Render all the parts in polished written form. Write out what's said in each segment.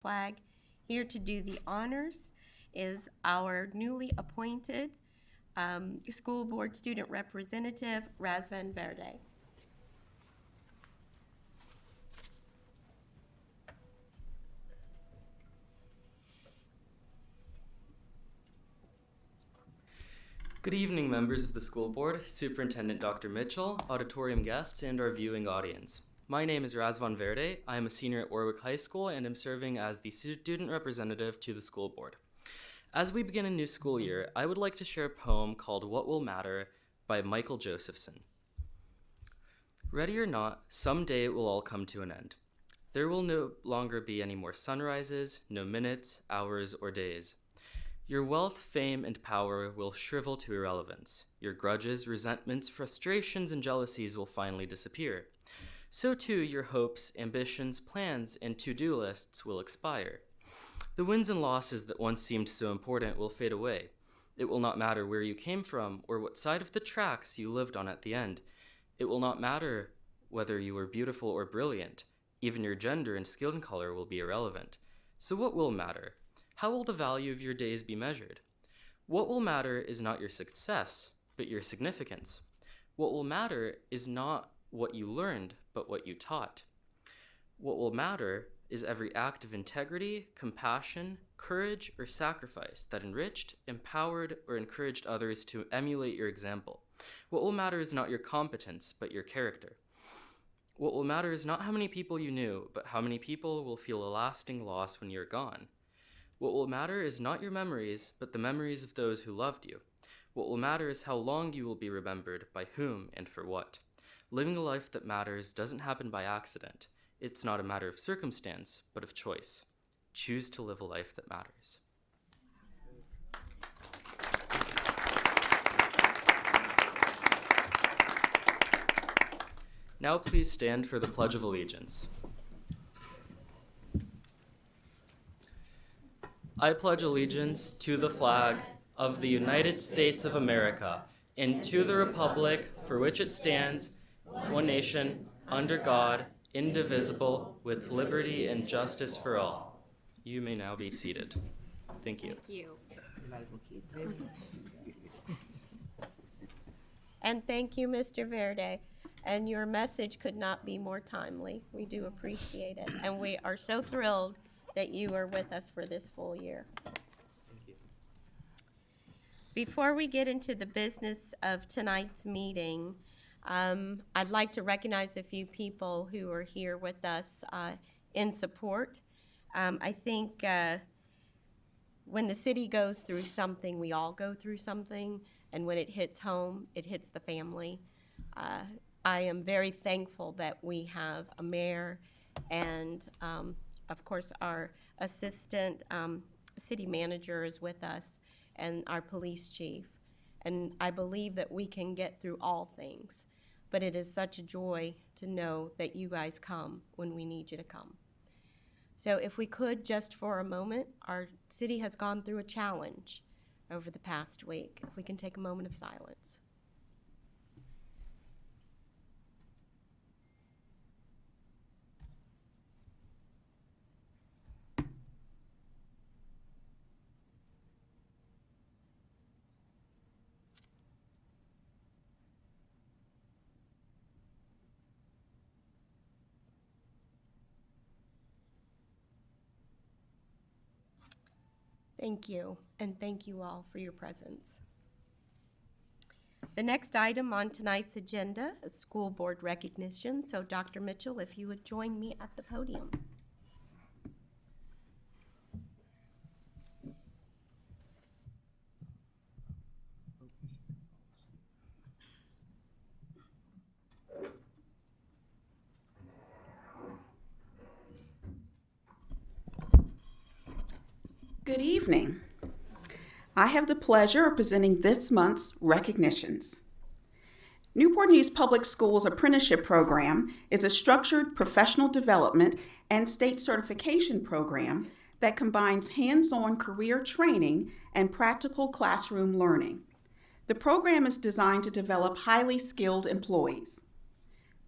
flag. Here to do the honors is our newly appointed school board student representative, Razvan Verde. Good evening, members of the school board, Superintendent Dr. Mitchell, auditorium guests, and our viewing audience. My name is Razvan Verde. I am a senior at Warwick High School and am serving as the student representative to the school board. As we begin a new school year, I would like to share a poem called What Will Matter by Michael Josephson. Ready or not, someday it will all come to an end. There will no longer be any more sunrises, no minutes, hours, or days. Your wealth, fame, and power will shrivel to irrelevance. Your grudges, resentments, frustrations, and jealousies will finally disappear. So too, your hopes, ambitions, plans, and to-do lists will expire. The wins and losses that once seemed so important will fade away. It will not matter where you came from or what side of the tracks you lived on at the end. It will not matter whether you were beautiful or brilliant. Even your gender and skin color will be irrelevant. So what will matter? How will the value of your days be measured? What will matter is not your success, but your significance. What will matter is not what you learned, but what you taught. What will matter is every act of integrity, compassion, courage, or sacrifice that enriched, empowered, or encouraged others to emulate your example. What will matter is not your competence, but your character. What will matter is not how many people you knew, but how many people will feel a lasting loss when you're gone. What will matter is not your memories, but the memories of those who loved you. What will matter is how long you will be remembered, by whom, and for what. Living a life that matters doesn't happen by accident. It's not a matter of circumstance, but of choice. Choose to live a life that matters. Now please stand for the Pledge of Allegiance. I pledge allegiance to the flag of the United States of America and to the republic for which it stands, one nation, under God, indivisible, with liberty and justice for all. You may now be seated. Thank you. Thank you. And thank you, Mr. Verde. And your message could not be more timely. We do appreciate it. And we are so thrilled that you are with us for this full year. Thank you. Before we get into the business of tonight's meeting, I'd like to recognize a few people who are here with us in support. I think when the city goes through something, we all go through something, and when it hits home, it hits the family. I am very thankful that we have a mayor and of course, our assistant city manager is with us, and our police chief. And I believe that we can get through all things. But it is such a joy to know that you guys come when we need you to come. So if we could, just for a moment, our city has gone through a challenge over the past week. If we can take a moment of silence. Thank you, and thank you all for your presence. The next item on tonight's agenda is school board recognition. So Dr. Mitchell, if you would join me at the podium. Good evening. I have the pleasure of presenting this month's recognitions. Newport News Public Schools Apprenticeship Program is a structured professional development and state certification program that combines hands-on career training and practical classroom learning. The program is designed to develop highly skilled employees.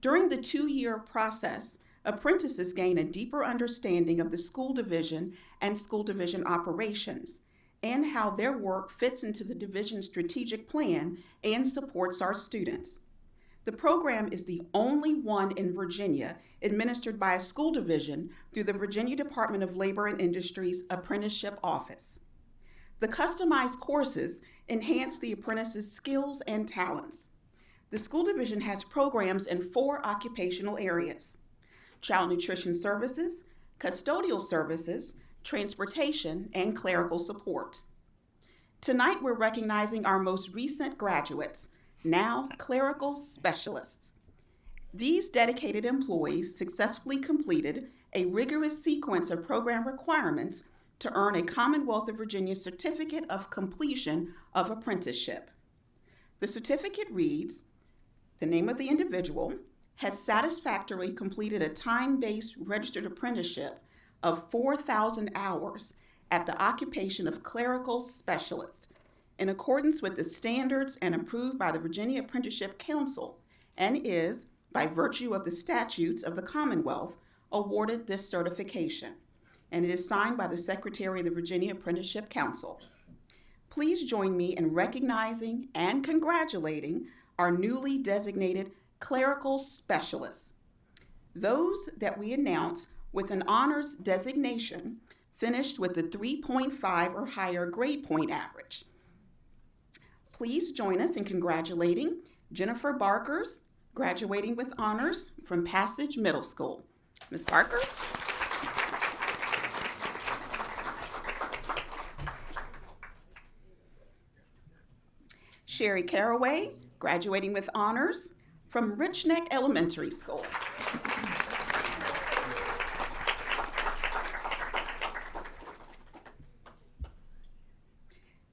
During the 2-year process, apprentices gain a deeper understanding of the school division and school division operations and how their work fits into the division's strategic plan and supports our students. The program is the only one in Virginia administered by a school division through the Virginia Department of Labor and Industries Apprenticeship Office. The customized courses enhance the apprentice's skills and talents. The school division has programs in 4 occupational areas: child nutrition services, custodial services, transportation, and clerical support. Tonight, we're recognizing our most recent graduates, now clerical specialists. These dedicated employees successfully completed a rigorous sequence of program requirements to earn a Commonwealth of Virginia Certificate of Completion of Apprenticeship. The certificate reads, the name of the individual has satisfactorily completed a time-based registered apprenticeship of 4,000 hours at the occupation of clerical specialist in accordance with the standards and approved by the Virginia Apprenticeship Council, and is, by virtue of the statutes of the Commonwealth, awarded this certification, and it is signed by the Secretary of the Virginia Apprenticeship Council. Please join me in recognizing and congratulating our newly designated clerical specialists. Those that we announce with an honors designation finished with a 3.5 or higher grade point average. Please join us in congratulating Jennifer Barkers, graduating with honors from Passage Middle School. Ms. Barkers. Sherry Caraway, graduating with honors from Rich Neck Elementary School.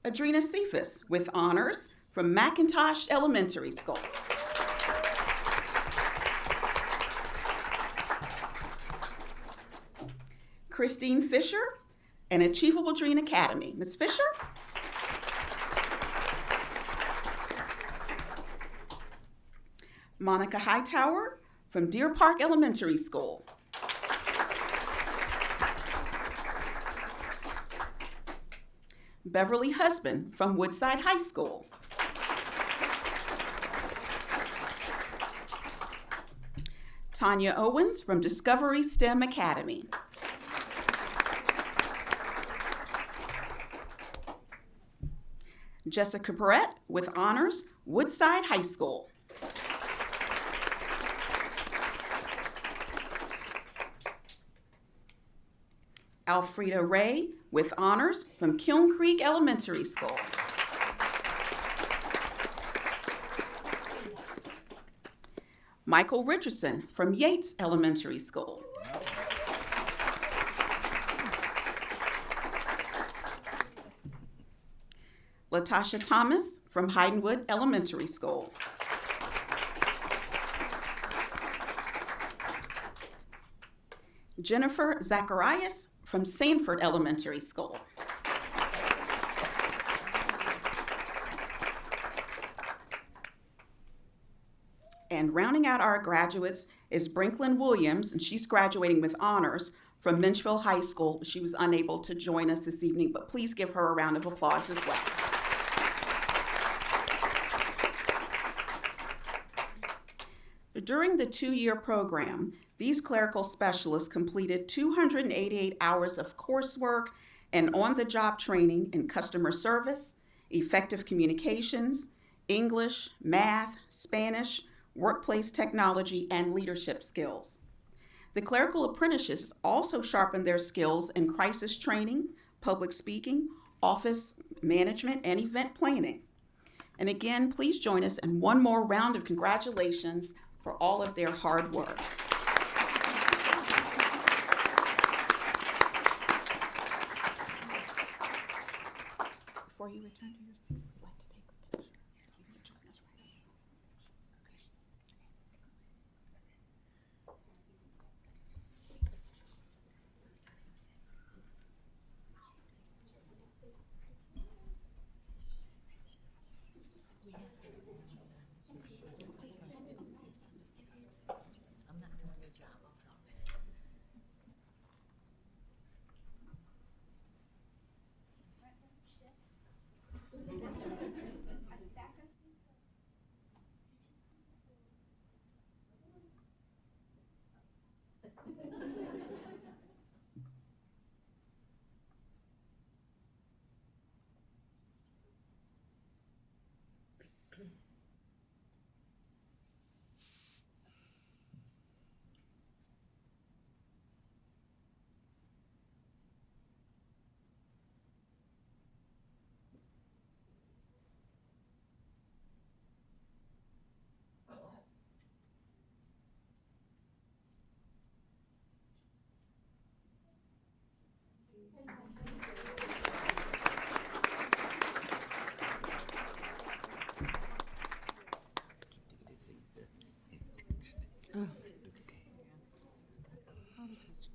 Adrena Cephas with honors from McIntosh Elementary School. Christine Fisher and Achievable Dream Academy. Ms. Fisher. Monica Hightower from Deer Park Elementary School. Beverly Husband from Woodside High School. Tanya Owens from Discovery STEM Academy. Jessica Perrette with honors, Woodside High School. Alfreda Ray with honors from Kiln Creek Elementary School. Michael Richardson from Yates Elementary School. Latasha Thomas from Hydenwood Elementary School. Jennifer Zacharias from Sanford Elementary School. And rounding out our graduates is Brinklyn Williams, and she's graduating with honors from Menchville High School. She was unable to join us this evening, but please give her a round of applause as well. During the 2-year program, these clerical specialists completed 288 hours of coursework and on-the-job training in customer service, effective communications, English, math, Spanish, workplace technology, and leadership skills. The clerical apprentices also sharpened their skills in crisis training, public speaking, office management, and event planning. And again, please join us in one more round of congratulations for all of their hard work. Before you return to your seat, I'd like to take a picture. See if you can join us right away. I'm not doing your job, I'm sorry.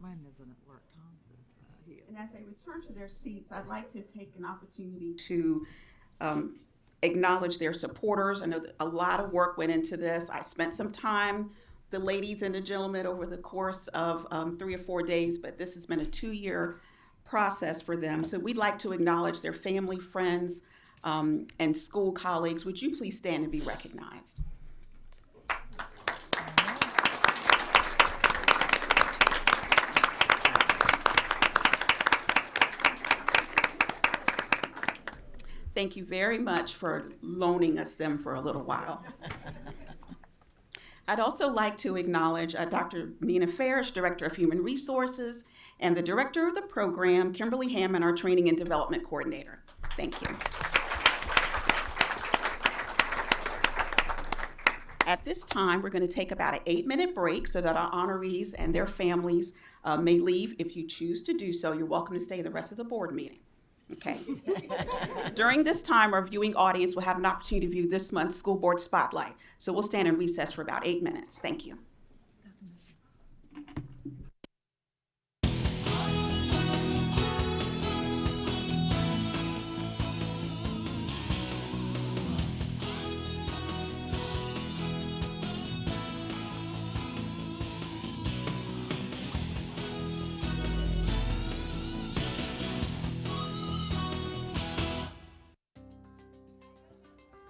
Mine doesn't work. Tom says he is. And as they return to their seats, I'd like to take an opportunity to acknowledge their supporters. I know that a lot of work went into this. I spent some time, the ladies and the gentlemen, over the course of 3 or 4 days, but this has been a 2-year process for them. So we'd like to acknowledge their family, friends, and school colleagues. Would you please stand and be recognized? Thank you very much for loaning us them for a little while. I'd also like to acknowledge Dr. Nina Farish, Director of Human Resources, and the Director of the program, Kimberly Hammond, our Training and Development Coordinator. Thank you. At this time, we're going to take about an 8-minute break so that our honorees and their families may leave. If you choose to do so, you're welcome to stay the rest of the board meeting. Okay. During this time, our viewing audience will have an opportunity to view this month's School Board Spotlight. So we'll stand in recess for about 8 minutes. Thank you.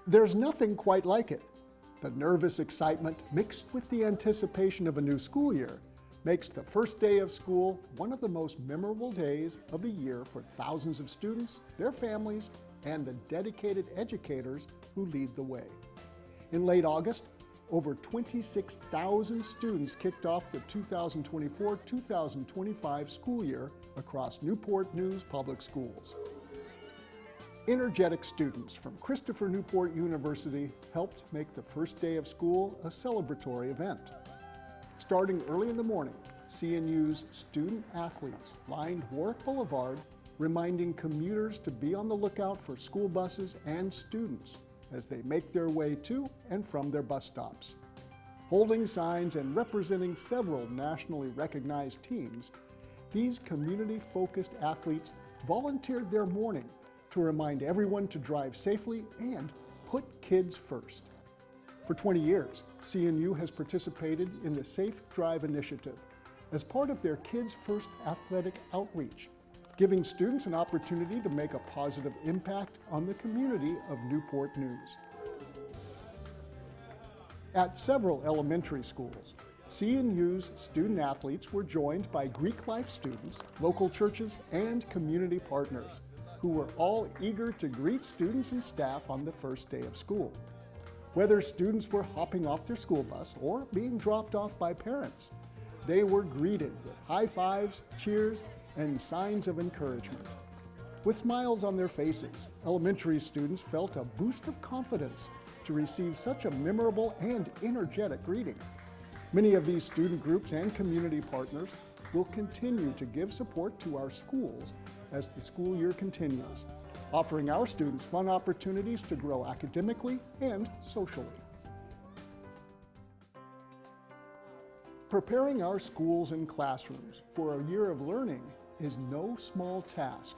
There's nothing quite like it. The nervous excitement mixed with the anticipation of a new school year makes the first day of school one of the most memorable days of the year for thousands of students, their families, and the dedicated educators who lead the way. In late August, over 26,000 students kicked off the 2024-2025 school year across Newport News Public Schools. Energetic students from Christopher Newport University helped make the first day of school a celebratory event. Starting early in the morning, CNU's student athletes lined Warwick Boulevard, reminding commuters to be on the lookout for school buses and students as they make their way to and from their bus stops. Holding signs and representing several nationally recognized teams, these community-focused athletes volunteered their morning to remind everyone to drive safely and put kids first. For 20 years, CNU has participated in the Safe Drive Initiative as part of their Kids First athletic outreach, giving students an opportunity to make a positive impact on the community of Newport News. At several elementary schools, CNU's student athletes were joined by Greek life students, local churches, and community partners, who were all eager to greet students and staff on the first day of school. Whether students were hopping off their school bus or being dropped off by parents, they were greeted with high fives, cheers, and signs of encouragement. With smiles on their faces, elementary students felt a boost of confidence to receive such a memorable and energetic greeting. Many of these student groups and community partners will continue to give support to our schools as the school year continues, offering our students fun opportunities to grow academically and socially. Preparing our schools and classrooms for a year of learning is no small task.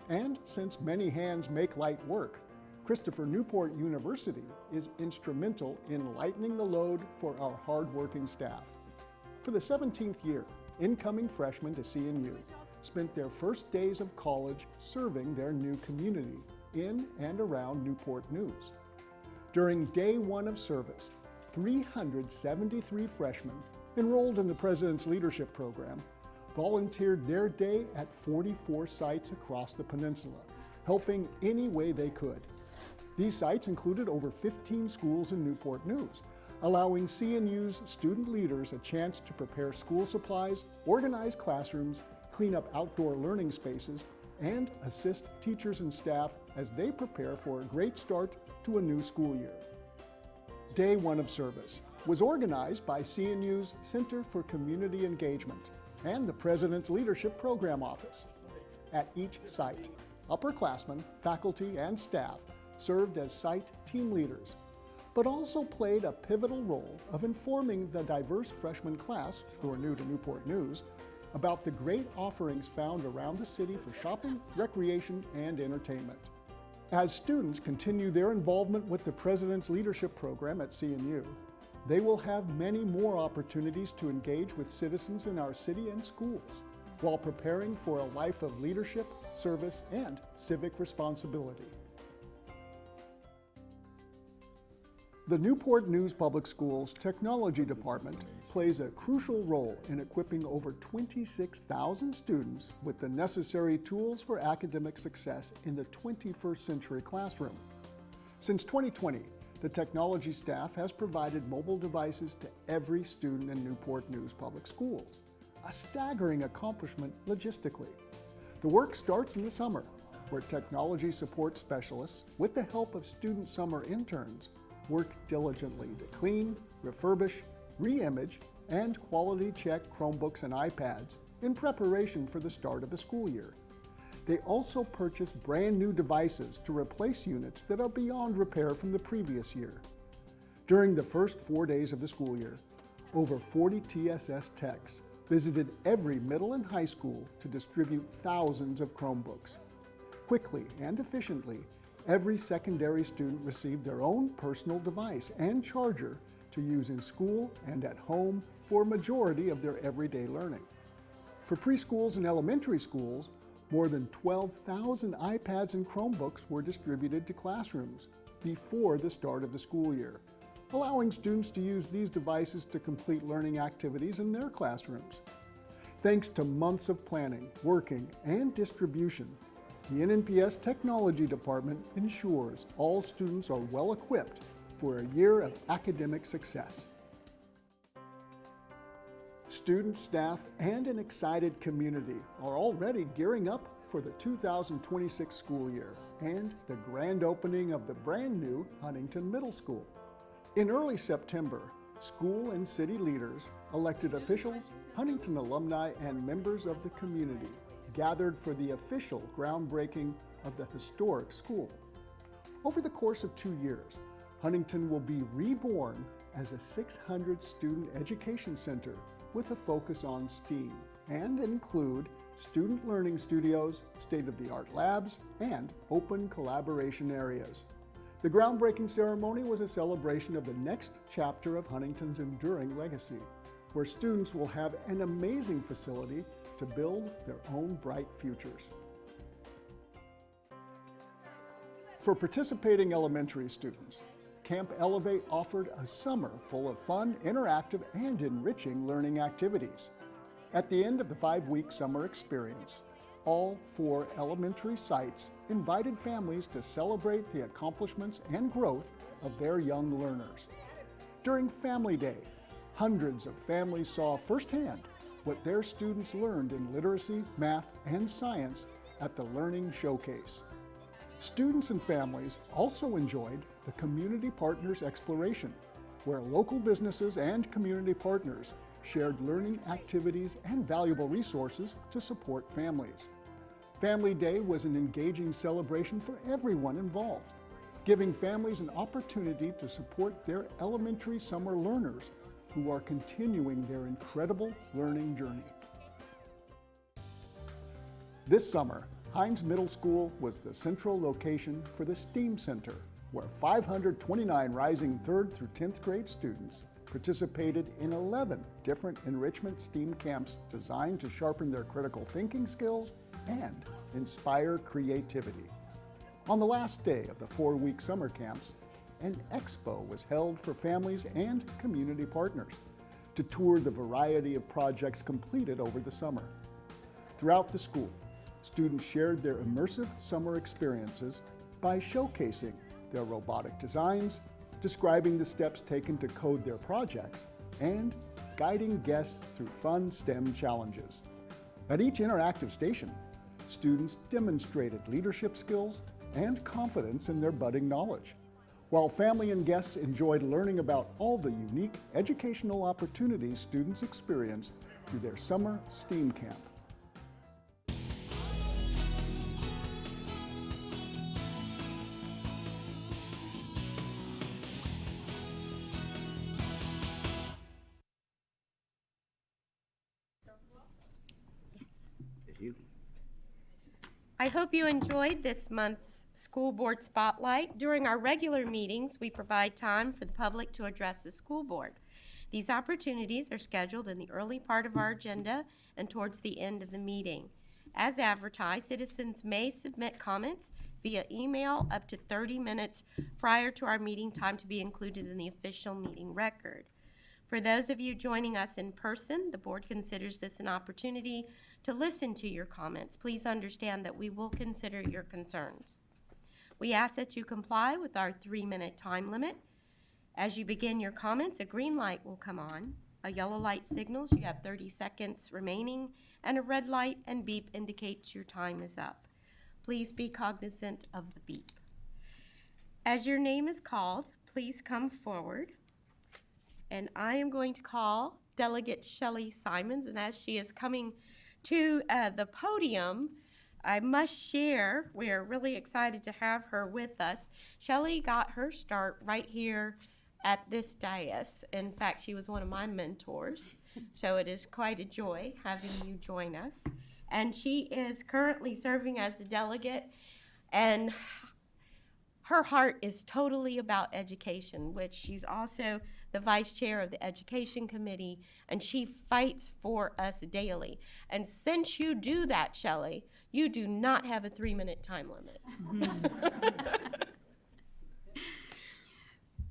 And since many hands make light work, Christopher Newport University is instrumental in lightening the load for our hardworking staff. For the 17th year, incoming freshmen to CNU spent their first days of college serving their new community in and around Newport News. During day one of service, 373 freshmen enrolled in the President's Leadership Program volunteered their day at 44 sites across the peninsula, helping any way they could. These sites included over 15 schools in Newport News, allowing CNU's student leaders a chance to prepare school supplies, organize classrooms, clean up outdoor learning spaces, and assist teachers and staff as they prepare for a great start to a new school year. Day one of service was organized by CNU's Center for Community Engagement and the President's Leadership Program Office. At each site, upperclassmen, faculty, and staff served as site team leaders, but also played a pivotal role of informing the diverse freshman class, who are new to Newport News, about the great offerings found around the city for shopping, recreation, and entertainment. As students continue their involvement with the President's Leadership Program at CNU, they will have many more opportunities to engage with citizens in our city and schools while preparing for a life of leadership, service, and civic responsibility. The Newport News Public Schools Technology Department plays a crucial role in equipping over 26,000 students with the necessary tools for academic success in the 21st century classroom. Since 2020, the technology staff has provided mobile devices to every student in Newport News Public Schools, a staggering accomplishment logistically. The work starts in the summer, where technology support specialists, with the help of student summer interns, work diligently to clean, refurbish, re-image, and quality check Chromebooks and iPads in preparation for the start of the school year. They also purchase brand new devices to replace units that are beyond repair from the previous year. During the first 4 days of the school year, over 40 TSS techs visited every middle and high school to distribute thousands of Chromebooks. Quickly and efficiently, every secondary student received their own personal device and charger to use in school and at home for a majority of their everyday learning. For preschools and elementary schools, more than 12,000 iPads and Chromebooks were distributed to classrooms before the start of the school year, allowing students to use these devices to complete learning activities in their classrooms. Thanks to months of planning, working, and distribution, the NNPS Technology Department ensures all students are well equipped for a year of academic success. Students, staff, and an excited community are already gearing up for the 2026 school year and the grand opening of the brand new Huntington Middle School. In early September, school and city leaders, elected officials, Huntington alumni, and members of the community gathered for the official groundbreaking of the historic school. Over the course of 2 years, Huntington will be reborn as a 600-student education center with a focus on STEAM and include student learning studios, state-of-the-art labs, and open collaboration areas. The groundbreaking ceremony was a celebration of the next chapter of Huntington's enduring legacy, where students will have an amazing facility to build their own bright futures. For participating elementary students, Camp Elevate offered a summer full of fun, interactive, and enriching learning activities. At the end of the 5-week summer experience, all 4 elementary sites invited families to celebrate the accomplishments and growth of their young learners. During Family Day, hundreds of families saw firsthand what their students learned in literacy, math, and science at the Learning Showcase. Students and families also enjoyed the Community Partners Exploration, where local businesses and community partners shared learning activities and valuable resources to support families. Family Day was an engaging celebration for everyone involved, giving families an opportunity to support their elementary summer learners who are continuing their incredible learning journey. This summer, Hines Middle School was the central location for the STEAM Center, where 529 rising 3rd through 10th grade students participated in 11 different enrichment STEAM camps designed to sharpen their critical thinking skills and inspire creativity. On the last day of the 4-week summer camps, an expo was held for families and community partners to tour the variety of projects completed over the summer. Throughout the school, students shared their immersive summer experiences by showcasing their robotic designs, describing the steps taken to code their projects, and guiding guests through fun STEM challenges. At each interactive station, students demonstrated leadership skills and confidence in their budding knowledge, while family and guests enjoyed learning about all the unique educational opportunities students experience through their summer STEAM camp. I hope you enjoyed this month's School Board Spotlight. During our regular meetings, we provide time for the public to address the school board. These opportunities are scheduled in the early part of our agenda and towards the end of the meeting. As advertised, citizens may submit comments via email up to 30 minutes prior to our meeting time to be included in the official meeting record. For those of you joining us in person, the board considers this an opportunity to listen to your comments. Please understand that we will consider your concerns. We ask that you comply with our 3-minute time limit. As you begin your comments, a green light will come on. A yellow light signals you have 30 seconds remaining, and a red light and beep indicates your time is up. Please be cognizant of the beep. As your name is called, please come forward. And I am going to call Delegate Shelley Simons, and as she is coming to the podium, I must share, we're really excited to have her with us. Shelley got her start right here at this dais. In fact, she was one of my mentors, so it is quite a joy having you join us. And she is currently serving as a delegate, and her heart is totally about education, which she's also the vice chair of the education committee, and she fights for us daily. And since you do that, Shelley, you do not have a 3-minute time limit.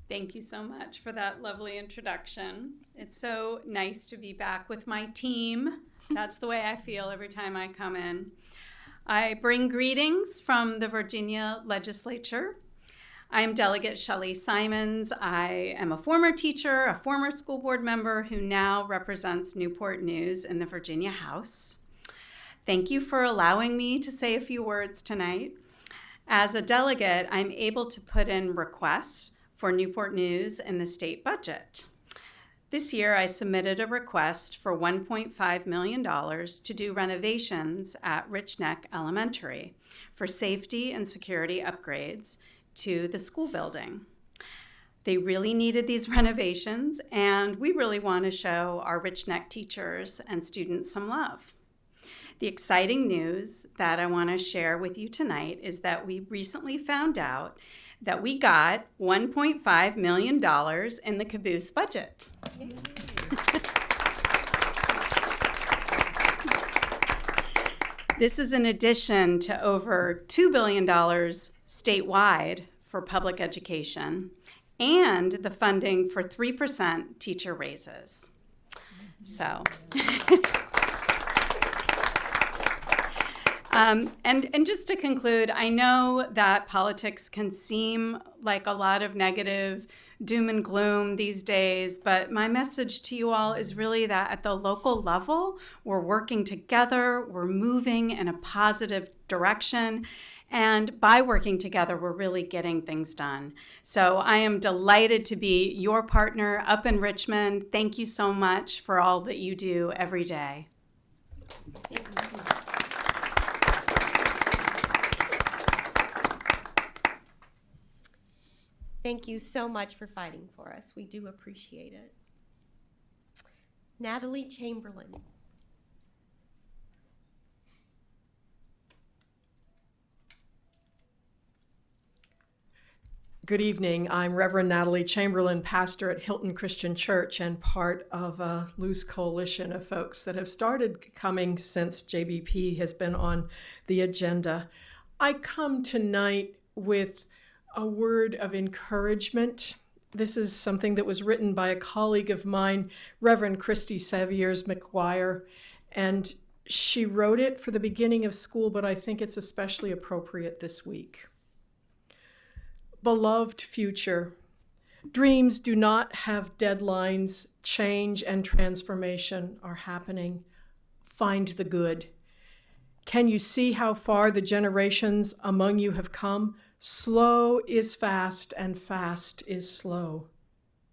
Thank you so much for that lovely introduction. It's so nice to be back with my team. That's the way I feel every time I come in. I bring greetings from the Virginia legislature. I'm Delegate Shelley Simons. I am a former teacher, a former school board member who now represents Newport News in the Virginia House. Thank you for allowing me to say a few words tonight. As a delegate, I'm able to put in requests for Newport News in the state budget. This year, I submitted a request for $1.5 million to do renovations at Rich Neck Elementary for safety and security upgrades to the school building. They really needed these renovations, and we really want to show our Rich Neck teachers and students some love. The exciting news that I want to share with you tonight is that we recently found out that we got $1.5 million in the Caboose budget. This is in addition to over $2 billion statewide for public education and the funding for 3% teacher raises. So, and just to conclude, I know that politics can seem like a lot of negative doom and gloom these days, but my message to you all is really that at the local level, we're working together, we're moving in a positive direction, and by working together, we're really getting things done. So I am delighted to be your partner up in Richmond. Thank you so much for all that you do every day. Thank you so much for fighting for us. We do appreciate it. Natalie Chamberlain. Good evening. I'm Reverend Natalie Chamberlain, pastor at Hilton Christian Church and part of a loose coalition of folks that have started coming since JBP has been on the agenda. I come tonight with a word of encouragement. This is something that was written by a colleague of mine, Reverend Christy Seviers McGuire, and she wrote it for the beginning of school, but I think it's especially appropriate this week. Beloved future, dreams do not have deadlines. Change and transformation are happening. Find the good. Can you see how far the generations among you have come? Slow is fast and fast is slow.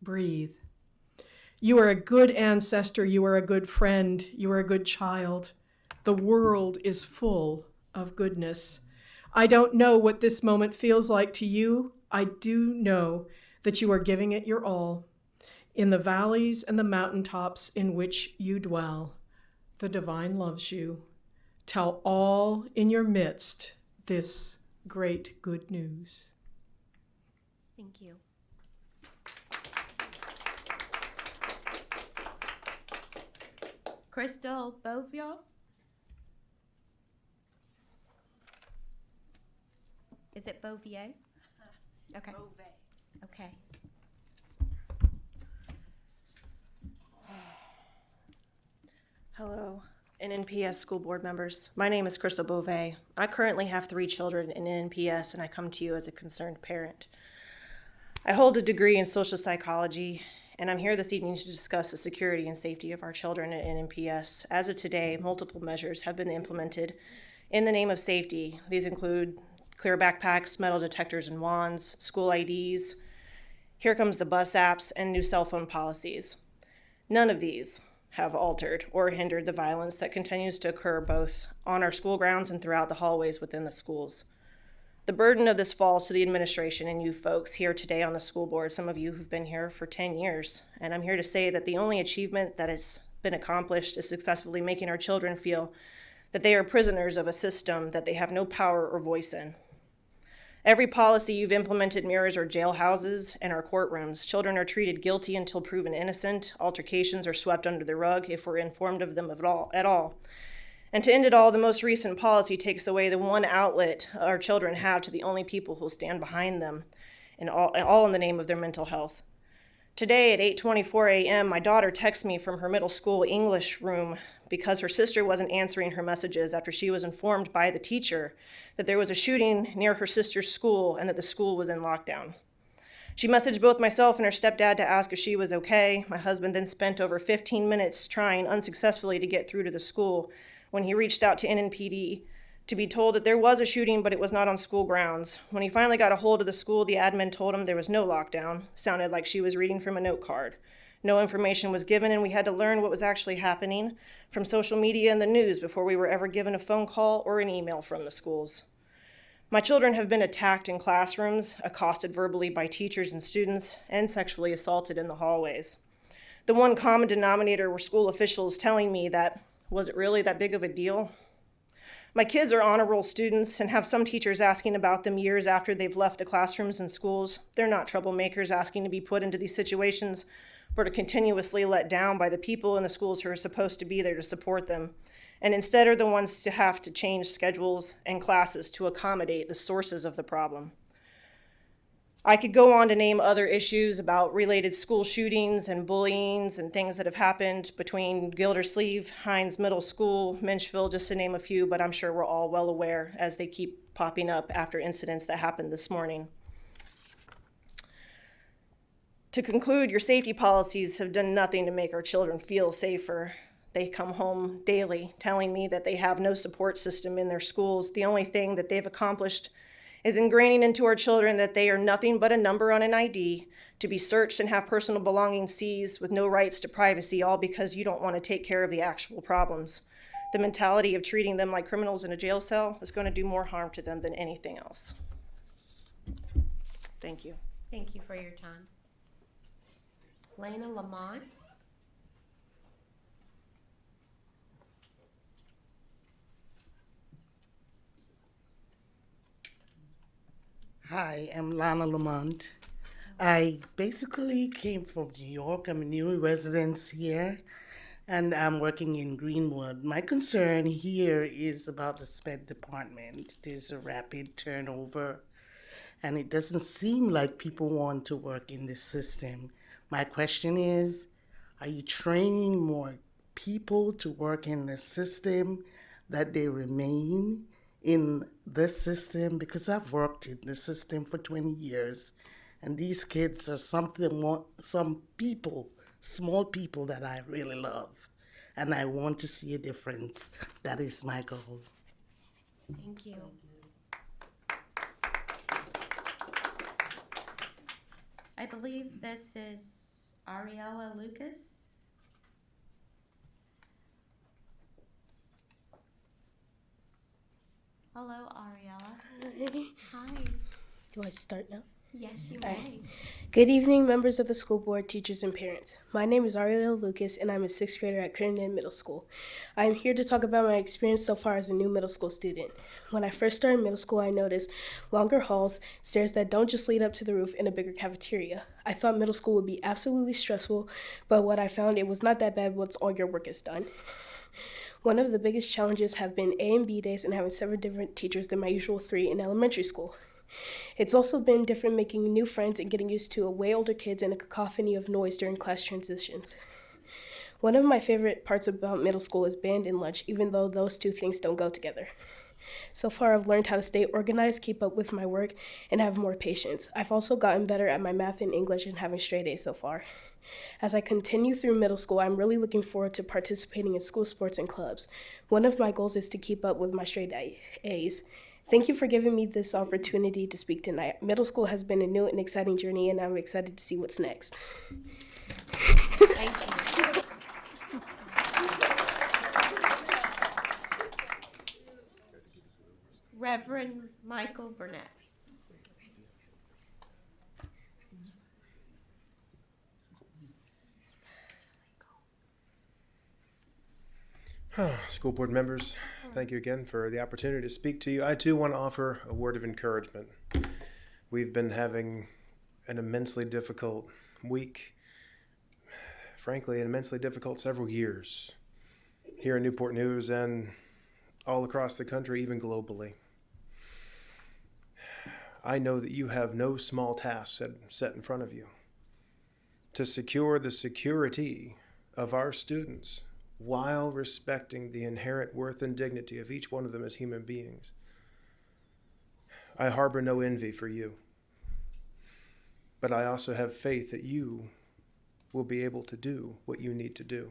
Breathe. You are a good ancestor. You are a good friend. You are a good child. The world is full of goodness. I don't know what this moment feels like to you. I do know that you are giving it your all. In the valleys and the mountaintops in which you dwell, the divine loves you. tell all in your midst this great good news. Thank you. Crystal Beauvier? Is it Beauvier? Okay. Okay. Hello, NNPS school board members. My name is Crystal Beauvais. I currently have 3 children in NNPS, and I come to you as a concerned parent. I hold a degree in social psychology, and I'm here this evening to discuss the security and safety of our children at NNPS. As of today, multiple measures have been implemented in the name of safety. These include clear backpacks, metal detectors and wands, school IDs, here comes the bus apps, and new cell phone policies. None of these have altered or hindered the violence that continues to occur both on our school grounds and throughout the hallways within the schools. The burden of this falls to the administration and you folks here today on the school board, some of you who've been here for 10 years. And I'm here to say that the only achievement that has been accomplished is successfully making our children feel that they are prisoners of a system that they have no power or voice in. Every policy you've implemented mirrors our jailhouses and our courtrooms. Children are treated guilty until proven innocent. Altercations are swept under the rug if we're informed of them at all. And to end it all, the most recent policy takes away the one outlet our children have to the only people who'll stand behind them, and all in the name of their mental health. Today at 8:24 a.m., my daughter texts me from her middle school English room because her sister wasn't answering her messages after she was informed by the teacher that there was a shooting near her sister's school and that the school was in lockdown. She messaged both myself and her stepdad to ask if she was okay. My husband then spent over 15 minutes trying unsuccessfully to get through to the school when he reached out to NNPD to be told that there was a shooting, but it was not on school grounds. When he finally got a hold of the school, the admin told him there was no lockdown. Sounded like she was reading from a note card. No information was given, and we had to learn what was actually happening from social media and the news before we were ever given a phone call or an email from the schools. My children have been attacked in classrooms, accosted verbally by teachers and students, and sexually assaulted in the hallways. The one common denominator were school officials telling me that, was it really that big of a deal? My kids are honor roll students and have some teachers asking about them years after they've left the classrooms and schools. They're not troublemakers asking to be put into these situations or to continuously let down by the people in the schools who are supposed to be there to support them, and instead are the ones to have to change schedules and classes to accommodate the sources of the problem. I could go on to name other issues about related school shootings and bullying and things that have happened between Gildersleeve, Hines Middle School, Menchville, just to name a few, but I'm sure we're all well aware as they keep popping up after incidents that happened this morning. To conclude, your safety policies have done nothing to make our children feel safer. They come home daily telling me that they have no support system in their schools. The only thing that they've accomplished is ingraining into our children that they are nothing but a number on an ID, to be searched and have personal belongings seized with no rights to privacy, all because you don't want to take care of the actual problems. The mentality of treating them like criminals in a jail cell is going to do more harm to them than anything else. Thank you. Thank you for your time. Lena Lamont. Hi, I'm Lana Lamont. I basically came from New York. I'm a new resident here, and I'm working in Greenwood. My concern here is about the SPED department. There's a rapid turnover, and it doesn't seem like people want to work in this system. My question is, are you training more people to work in the system, that they remain in this system? Because I've worked in the system for 20 years, and these kids are some people, small people that I really love, and I want to see a difference. That is my goal. Thank you. I believe this is Ariella Lucas. Hello, Ariella. Hi. Do I start now? Yes, you Hi. may. Good evening, members of the school board, teachers, and parents. My name is Ariel Lucas, and I'm a sixth grader at Crittenden Middle School. I am here to talk about my experience so far as a new middle school student. When I first started middle school, I noticed longer halls, stairs that don't just lead up to the roof, and a bigger cafeteria. I thought middle school would be absolutely stressful, but what I found, it was not that bad once all your work is done. One of the biggest challenges have been A and B days and having 7 different teachers than my usual 3 in elementary school. It's also been different making new friends and getting used to a way older kids and a cacophony of noise during class transitions. One of my favorite parts about middle school is band and lunch, even though those two things don't go together. So far, I've learned how to stay organized, keep up with my work, and have more patience. I've also gotten better at my math and English and having straight A's so far. As I continue through middle school, I'm really looking forward to participating in school sports and clubs. One of my goals is to keep up with my straight A's. Thank you for giving me this opportunity to speak tonight. Middle school has been a new and exciting journey, and I'm excited to see what's next. Thank you. Reverend Michael Burnett. School board members, thank you again for the opportunity to speak to you. I too want to offer a word of encouragement. We've been having an immensely difficult week, frankly, an immensely difficult several years here in Newport News and all across the country, even globally. I know that you have no small tasks set in front of you to secure the security of our students while respecting the inherent worth and dignity of each one of them as human beings. I harbor no envy for you, but I also have faith that you will be able to do what you need to do.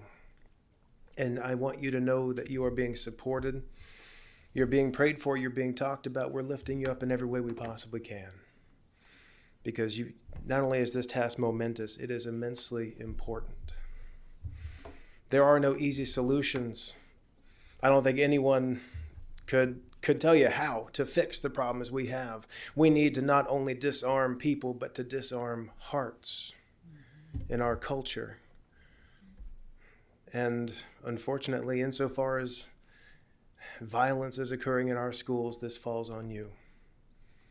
And I want you to know that you are being supported, you're being prayed for, you're being talked about. We're lifting you up in every way we possibly can. Because you, not only is this task momentous, it is immensely important. There are no easy solutions. I don't think anyone could tell you how to fix the problems we have. We need to not only disarm people, but to disarm hearts in our culture. And unfortunately, insofar as violence is occurring in our schools, this falls on you.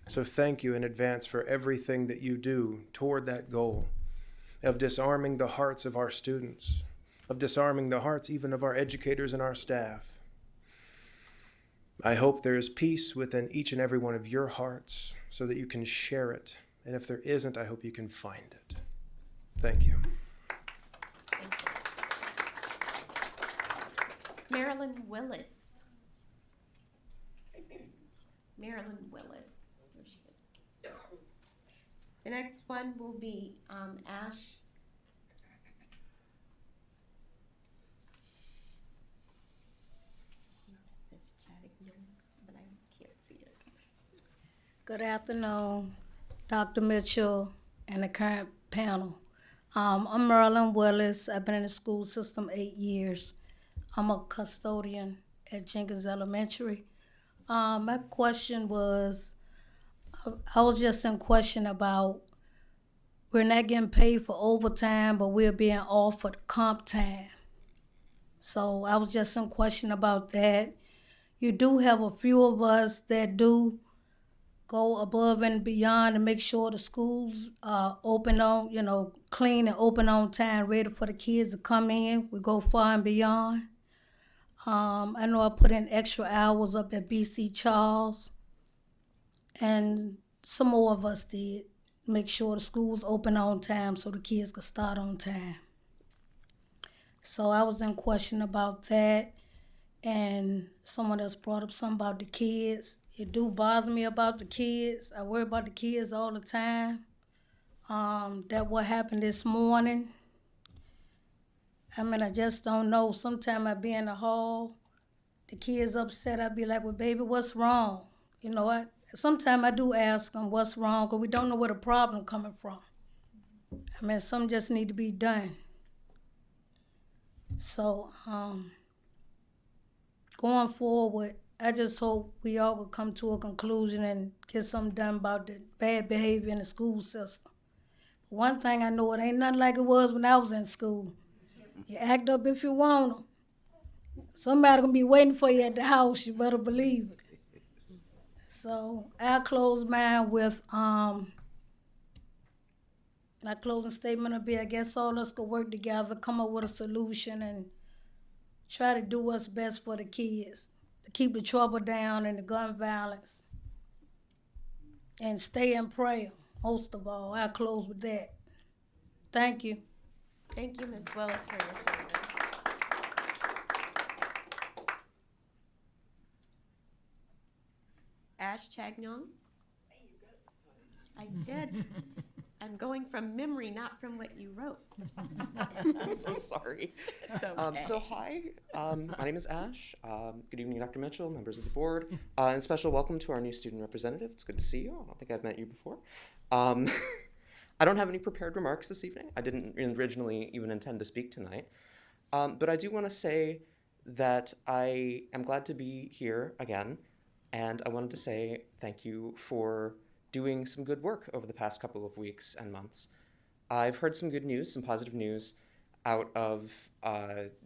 So thank you in advance for everything that you do toward that goal of disarming the hearts of our students, of disarming the hearts even of our educators and our staff. I hope there is peace within each and every one of your hearts so that you can share it. And if there isn't, I hope you can find it. Thank you. Marilyn Willis. Marilyn Willis. There she is. The next one will be Ash. It says Chattanooga, but I can't see it. Good afternoon, Dr. Mitchell and the current panel. I'm Marilyn Willis. I've been in the school system 8 years. I'm a custodian at Jenkins Elementary. My question was, I was just in question about we're not getting paid for overtime, but we're being offered comp time. So I was just in question about that. You do have a few of us that do go above and beyond to make sure the schools are open on, clean and open on time, ready for the kids to come in. We go far and beyond. I know I put in extra hours up at BC Charles, and some more of us did make sure the school was open on time so the kids could start on time. So I was in question about that, and someone else brought up something about the kids. It do bother me about the kids. I worry about the kids all the time. That what happened this morning. I just don't know. Sometimes I be in the hall, the kids upset. I be like, well, baby, what's wrong? Sometimes I do ask them what's wrong, because we don't know where the problem coming from. Some just need to be done. So, going forward, I just hope we all will come to a conclusion and get something done about the bad behavior in the school system. One thing I know, it ain't nothing like it was when I was in school. You act up if you want to. Somebody gonna be waiting for you at the house, you better believe it. So I'll close mine with, my closing statement will be, I guess all of us could work together, come up with a solution and try to do what's best for the kids, to keep the trouble down and the gun violence. And stay in prayer, most of all. I'll close with that. Thank you. Thank you, Ms. Willis, for your service. Ash Chagnon? I did. I'm going from memory, not from what you wrote. I'm so sorry. So hi, my name is Ash. Good evening, Dr. Mitchell, members of the board, and special welcome to our new student representative. It's good to see you. I don't think I've met you before. I don't have any prepared remarks this evening. I didn't originally even intend to speak tonight. But I do want to say that I am glad to be here again, and I wanted to say thank you for doing some good work over the past couple of weeks and months. I've heard some good news, some positive news out of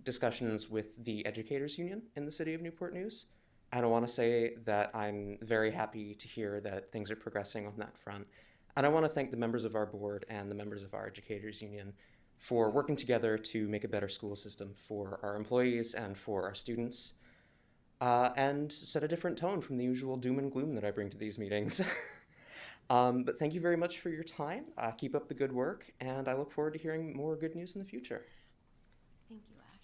discussions with the Educators Union in the city of Newport News. And I want to say that I'm very happy to hear that things are progressing on that front. And I want to thank the members of our board and the members of our Educators Union for working together to make a better school system for our employees and for our students, and set a different tone from the usual doom and gloom that I bring to these meetings. But thank you very much for your time. Keep up the good work, and I look forward to hearing more good news in the future. Thank you, Ash.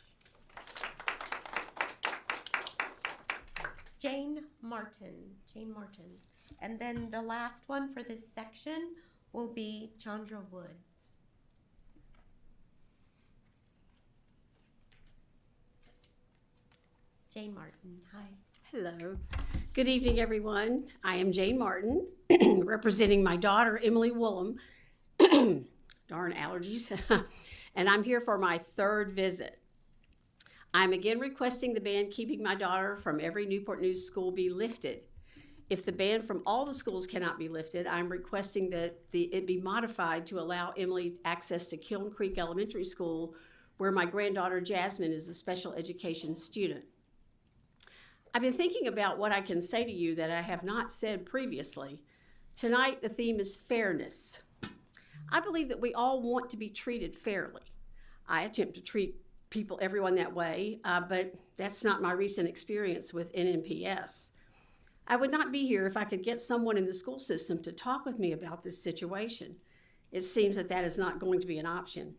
Jane Martin. And then the last one for this section will be Chandra Woods. Jane Martin, hi. Hello. Good evening, everyone. I am Jane Martin, representing my daughter, Emily Woolham. Darn allergies. And I'm here for my third visit. I'm again requesting the ban keeping my daughter from every Newport News school be lifted. If the ban from all the schools cannot be lifted, I'm requesting that it be modified to allow Emily access to Kiln Creek Elementary School, where my granddaughter Jasmine is a special education student. I've been thinking about what I can say to you that I have not said previously. Tonight, the theme is fairness. I believe that we all want to be treated fairly. I attempt to treat everyone that way, but that's not my recent experience with NNPS. I would not be here if I could get someone in the school system to talk with me about this situation. It seems that that is not going to be an option.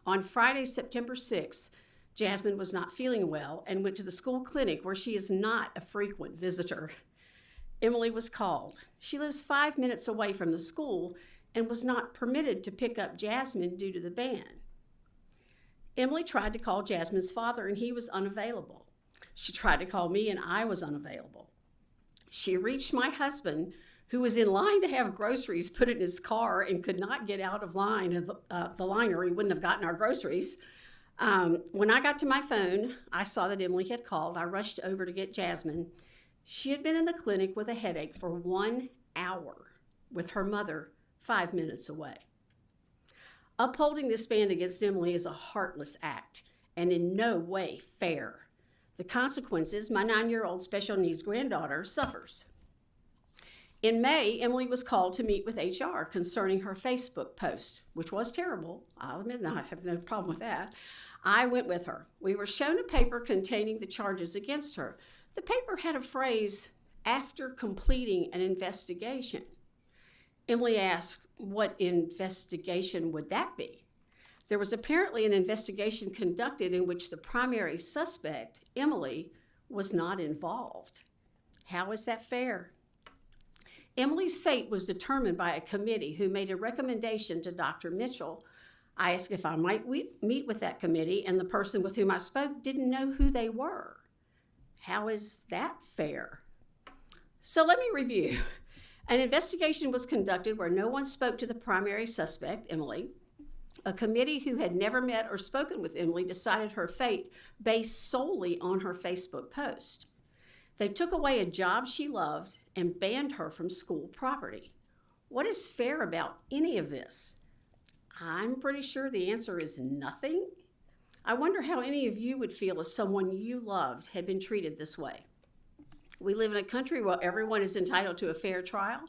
On Friday, September 6th, Jasmine was not feeling well and went to the school clinic where she is not a frequent visitor. Emily was called. She lives 5 minutes away from the school and was not permitted to pick up Jasmine due to the ban. Emily tried to call Jasmine's father and he was unavailable. She tried to call me and I was unavailable. She reached my husband, who was in line to have groceries put in his car and could not get out of line the line or he wouldn't have gotten our groceries. When I got to my phone, I saw that Emily had called. I rushed over to get Jasmine. She had been in the clinic with a headache for 1 hour with her mother 5 minutes away. Upholding this ban against Emily is a heartless act and in no way fair. The consequences, my 9-year-old special needs granddaughter suffers. In May, Emily was called to meet with HR concerning her Facebook post, which was terrible. I'll admit that. I have no problem with that. I went with her. We were shown a paper containing the charges against her. The paper had a phrase, "after completing an investigation." Emily asked, what investigation would that be? There was apparently an investigation conducted in which the primary suspect, Emily, was not involved. How is that fair? Emily's fate was determined by a committee who made a recommendation to Dr. Mitchell. I asked if I might meet with that committee, and the person with whom I spoke didn't know who they were. How is that fair? So let me review. An investigation was conducted where no one spoke to the primary suspect, Emily. A committee who had never met or spoken with Emily decided her fate based solely on her Facebook post. They took away a job she loved and banned her from school property. What is fair about any of this? I'm pretty sure the answer is nothing. I wonder how any of you would feel if someone you loved had been treated this way. We live in a country where everyone is entitled to a fair trial,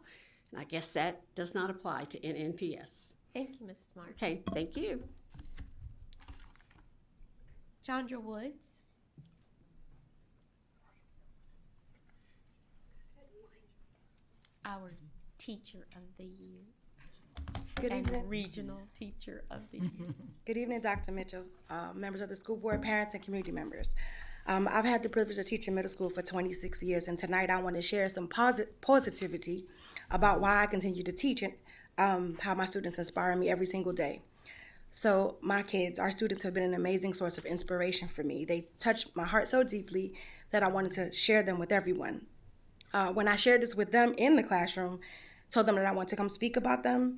and I guess that does not apply to NNPS. Thank you, Mrs. Martin. Okay, thank you. Chandra Woods. Our Teacher of the Year. Good and evening. Regional Teacher of the Year. Good evening, Dr. Mitchell, members of the school board, parents, and community members. I've had the privilege of teaching middle school for 26 years, and tonight I want to share some positivity about why I continue to teach and how my students inspire me every single day. So my kids, our students, have been an amazing source of inspiration for me. They touched my heart so deeply that I wanted to share them with everyone. When I shared this with them in the classroom, told them that I want to come speak about them,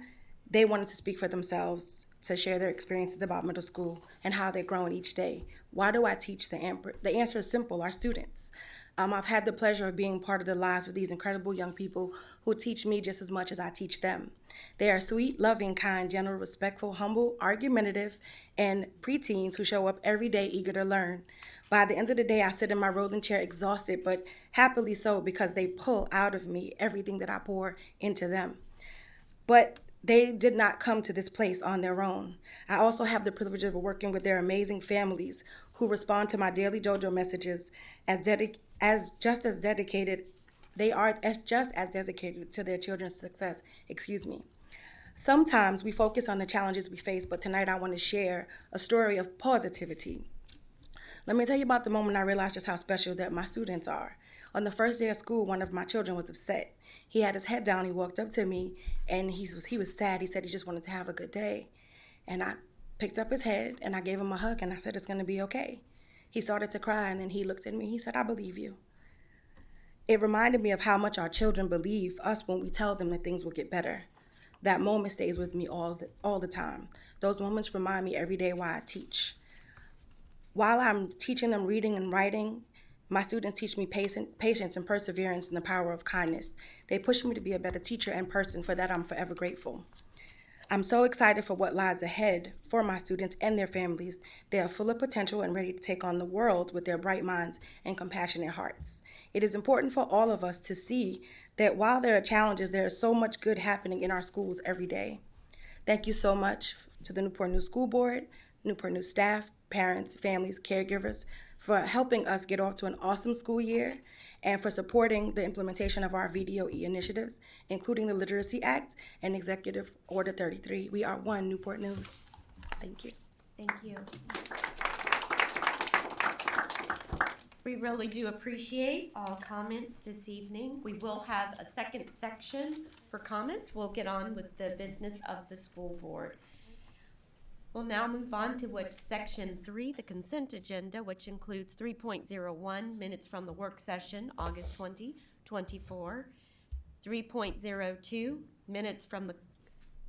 they wanted to speak for themselves, to share their experiences about middle school and how they're growing each day. Why do I teach? The answer is simple, our students. I've had the pleasure of being part of the lives of these incredible young people who teach me just as much as I teach them. They are sweet, loving, kind, gentle, respectful, humble, argumentative, and preteens who show up every day eager to learn. By the end of the day, I sit in my rolling chair exhausted, but happily so, because they pull out of me everything that I pour into them. But they did not come to this place on their own. I also have the privilege of working with their amazing families who respond to my daily JoJo messages as just as dedicated to their children's success. Sometimes we focus on the challenges we face, but tonight I want to share a story of positivity. Let me tell you about the moment I realized just how special that my students are. On the first day of school, one of my children was upset. He had his head down. He walked up to me, and he was sad. He said he just wanted to have a good day. And I picked up his head, and I gave him a hug, and I said, it's going to be okay. He started to cry, and then he looked at me. He said, I believe you. It reminded me of how much our children believe us when we tell them that things will get better. That moment stays with me all the time. Those moments remind me every day why I teach. While I'm teaching them reading and writing, my students teach me patience and perseverance and the power of kindness. They push me to be a better teacher and person. For that, I'm forever grateful. I'm so excited for what lies ahead for my students and their families. They are full of potential and ready to take on the world with their bright minds and compassionate hearts. It is important for all of us to see that while there are challenges, there is so much good happening in our schools every day. Thank you so much to the Newport News School Board, Newport News staff, parents, families, caregivers, for helping us get off to an awesome school year, and for supporting the implementation of our VDOE initiatives, including the Literacy Act and Executive Order 33. We are one Newport News. Thank you. Thank you. We really do appreciate all comments this evening. We will have a second section for comments. We'll get on with the business of the school board. We'll now move on to Section 3, the consent agenda, which includes 3.01, minutes from the work session, August 2024, 3.02, minutes from the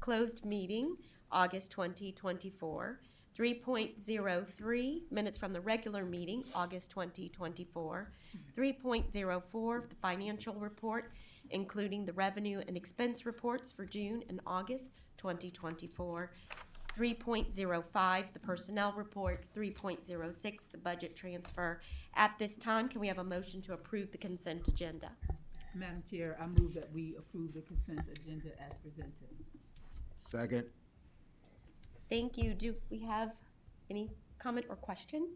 closed meeting, August 2024, 3.03, minutes from the regular meeting, August 2024, 3.04, the financial report, including the revenue and expense reports for June and August 2024, 3.05, the personnel report, 3.06, the budget transfer. At this time, can we have a motion to approve the consent agenda? Madam Chair, I move that we approve the consent agenda as presented. Second. Thank you. Do we have any comment or question?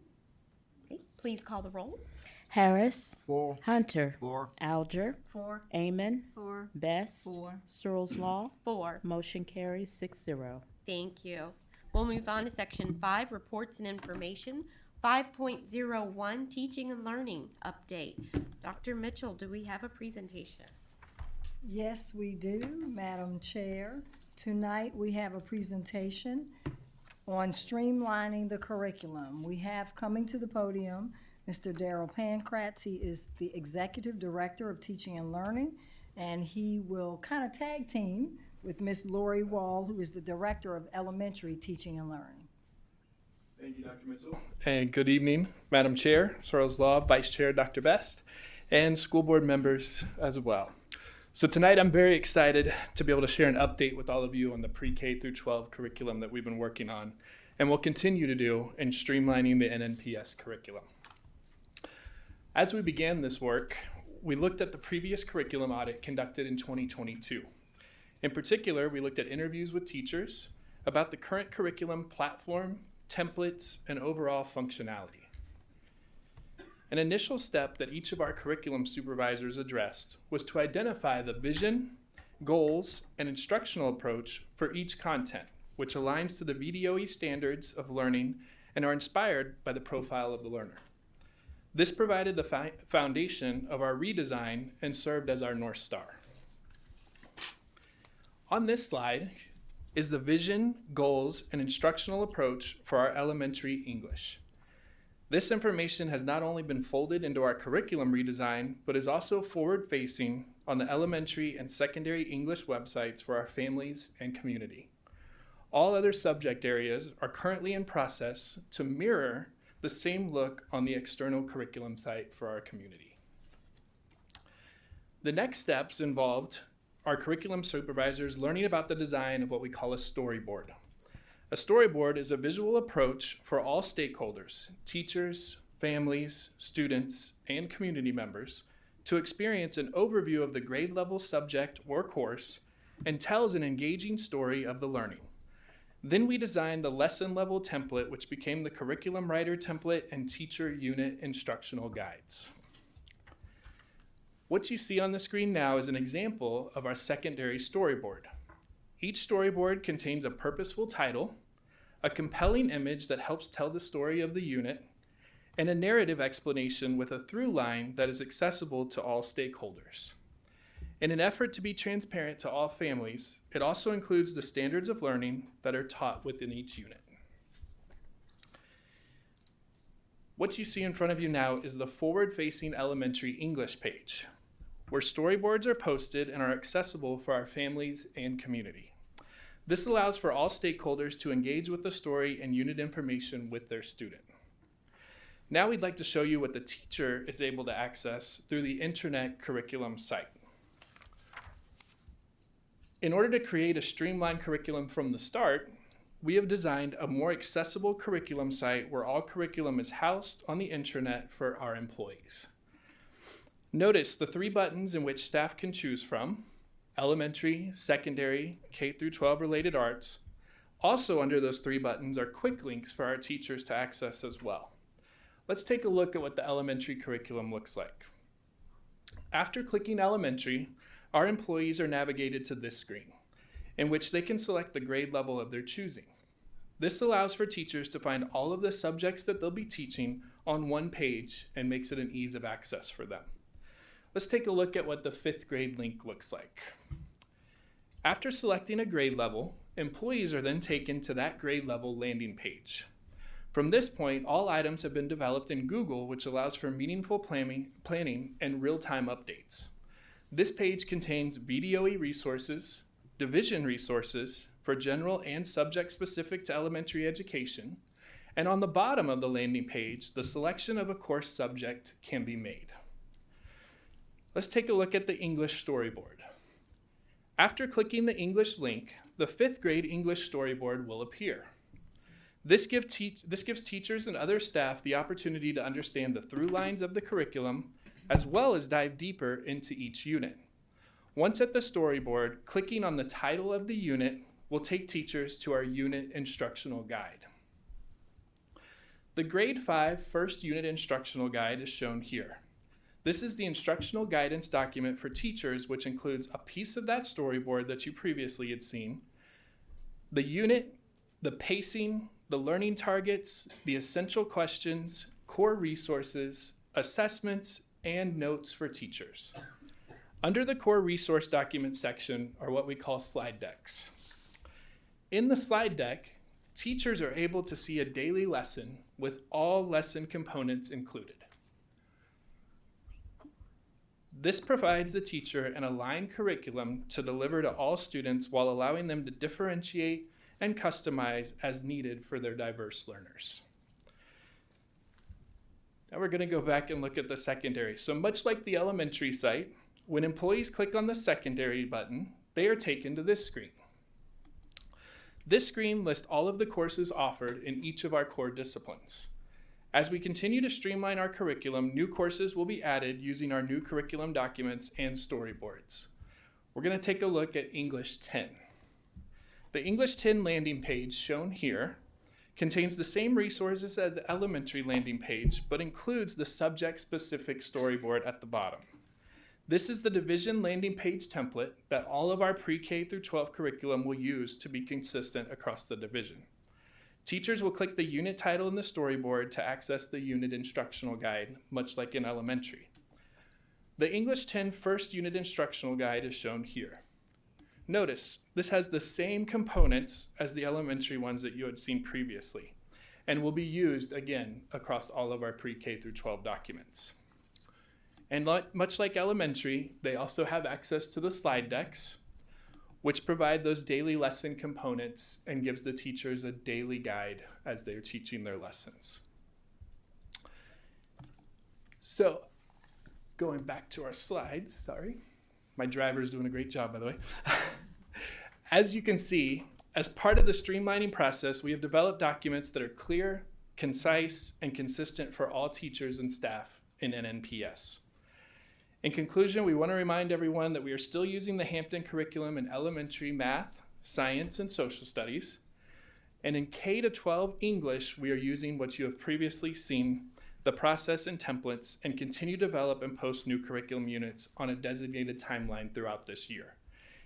Okay, please call the roll. Harris. 4. Hunter. 4. Alger. 4. Amon. 4. Best. 4. Searles Law. 4. Motion carries 6-0. Thank you. We'll move on to Section 5, reports and information. 5.01, teaching and learning update. Dr. Mitchell, do we have a presentation? Yes, we do, Madam Chair. Tonight we have a presentation on streamlining the curriculum. We have coming to the podium Mr. Daryl Pankratz. He is the Executive Director of Teaching and Learning, and he will kind of tag team with Ms. Lori Wall, who is the Director of Elementary Teaching and Learning. Thank you, Dr. Mitchell. And good evening, Madam Chair, Searles Law, Vice Chair Dr. Best, and school board members as well. So tonight I'm very excited to be able to share an update with all of you on the pre-K through 12 curriculum that we've been working on and will continue to do in streamlining the NNPS curriculum. As we began this work, we looked at the previous curriculum audit conducted in 2022. In particular, we looked at interviews with teachers about the current curriculum platform, templates, and overall functionality. An initial step that each of our curriculum supervisors addressed was to identify the vision, goals, and instructional approach for each content, which aligns to the VDOE standards of learning and are inspired by the profile of the learner. This provided the foundation of our redesign and served as our North Star. On this slide is the vision, goals, and instructional approach for our elementary English. This information has not only been folded into our curriculum redesign, but is also forward-facing on the elementary and secondary English websites for our families and community. All other subject areas are currently in process to mirror the same look on the external curriculum site for our community. The next steps involved our curriculum supervisors learning about the design of what we call a storyboard. A storyboard is a visual approach for all stakeholders, teachers, families, students, and community members, to experience an overview of the grade level subject or course and tells an engaging story of the learning. Then we designed the lesson level template, which became the curriculum writer template and teacher unit instructional guides. What you see on the screen now is an example of our secondary storyboard. Each storyboard contains a purposeful title, a compelling image that helps tell the story of the unit, and a narrative explanation with a through line that is accessible to all stakeholders. In an effort to be transparent to all families, it also includes the standards of learning that are taught within each unit. What you see in front of you now is the forward-facing elementary English page, where storyboards are posted and are accessible for our families and community. This allows for all stakeholders to engage with the story and unit information with their student. Now we'd like to show you what the teacher is able to access through the intranet curriculum site. In order to create a streamlined curriculum from the start, we have designed a more accessible curriculum site where all curriculum is housed on the intranet for our employees. Notice the 3 buttons in which staff can choose from: elementary, secondary, K through 12 related arts. Also under those 3 buttons are quick links for our teachers to access as well. Let's take a look at what the elementary curriculum looks like. After clicking elementary, our employees are navigated to this screen, in which they can select the grade level of their choosing. This allows for teachers to find all of the subjects that they'll be teaching on one page and makes it an ease of access for them. Let's take a look at what the 5th grade link looks like. After selecting a grade level, employees are then taken to that grade level landing page. From this point, all items have been developed in Google, which allows for meaningful planning and real-time updates. This page contains VDOE resources, division resources for general and subject-specific to elementary education, and on the bottom of the landing page, the selection of a course subject can be made. Let's take a look at the English storyboard. After clicking the English link, the 5th grade English storyboard will appear. This gives teachers and other staff the opportunity to understand the through lines of the curriculum, as well as dive deeper into each unit. Once at the storyboard, clicking on the title of the unit will take teachers to our unit instructional guide. The grade 5 first unit instructional guide is shown here. This is the instructional guidance document for teachers, which includes a piece of that storyboard that you previously had seen, the unit, the pacing, the learning targets, the essential questions, core resources, assessments, and notes for teachers. Under the core resource document section are what we call slide decks. In the slide deck, teachers are able to see a daily lesson with all lesson components included. This provides the teacher an aligned curriculum to deliver to all students while allowing them to differentiate and customize as needed for their diverse learners. Now we're going to go back and look at the secondary. So much like the elementary site, when employees click on the secondary button, they are taken to this screen. This screen lists all of the courses offered in each of our core disciplines. As we continue to streamline our curriculum, new courses will be added using our new curriculum documents and storyboards. We're going to take a look at English 10. The English 10 landing page shown here contains the same resources as the elementary landing page, but includes the subject-specific storyboard at the bottom. This is the division landing page template that all of our pre-K through 12 curriculum will use to be consistent across the division. Teachers will click the unit title in the storyboard to access the unit instructional guide, much like in elementary. The English 10 first unit instructional guide is shown here. Notice, this has the same components as the elementary ones that you had seen previously, and will be used again across all of our pre-K through 12 documents. And much like elementary, they also have access to the slide decks, which provide those daily lesson components and gives the teachers a daily guide as they're teaching their lessons. So, going back to our slides, sorry. My driver is doing a great job, by the way. As you can see, as part of the streamlining process, we have developed documents that are clear, concise, and consistent for all teachers and staff in NNPS. In conclusion, we want to remind everyone that we are still using the Hampton curriculum in elementary math, science, and social studies. And in K-12 English, we are using what you have previously seen, the process and templates, and continue to develop and post new curriculum units on a designated timeline throughout this year.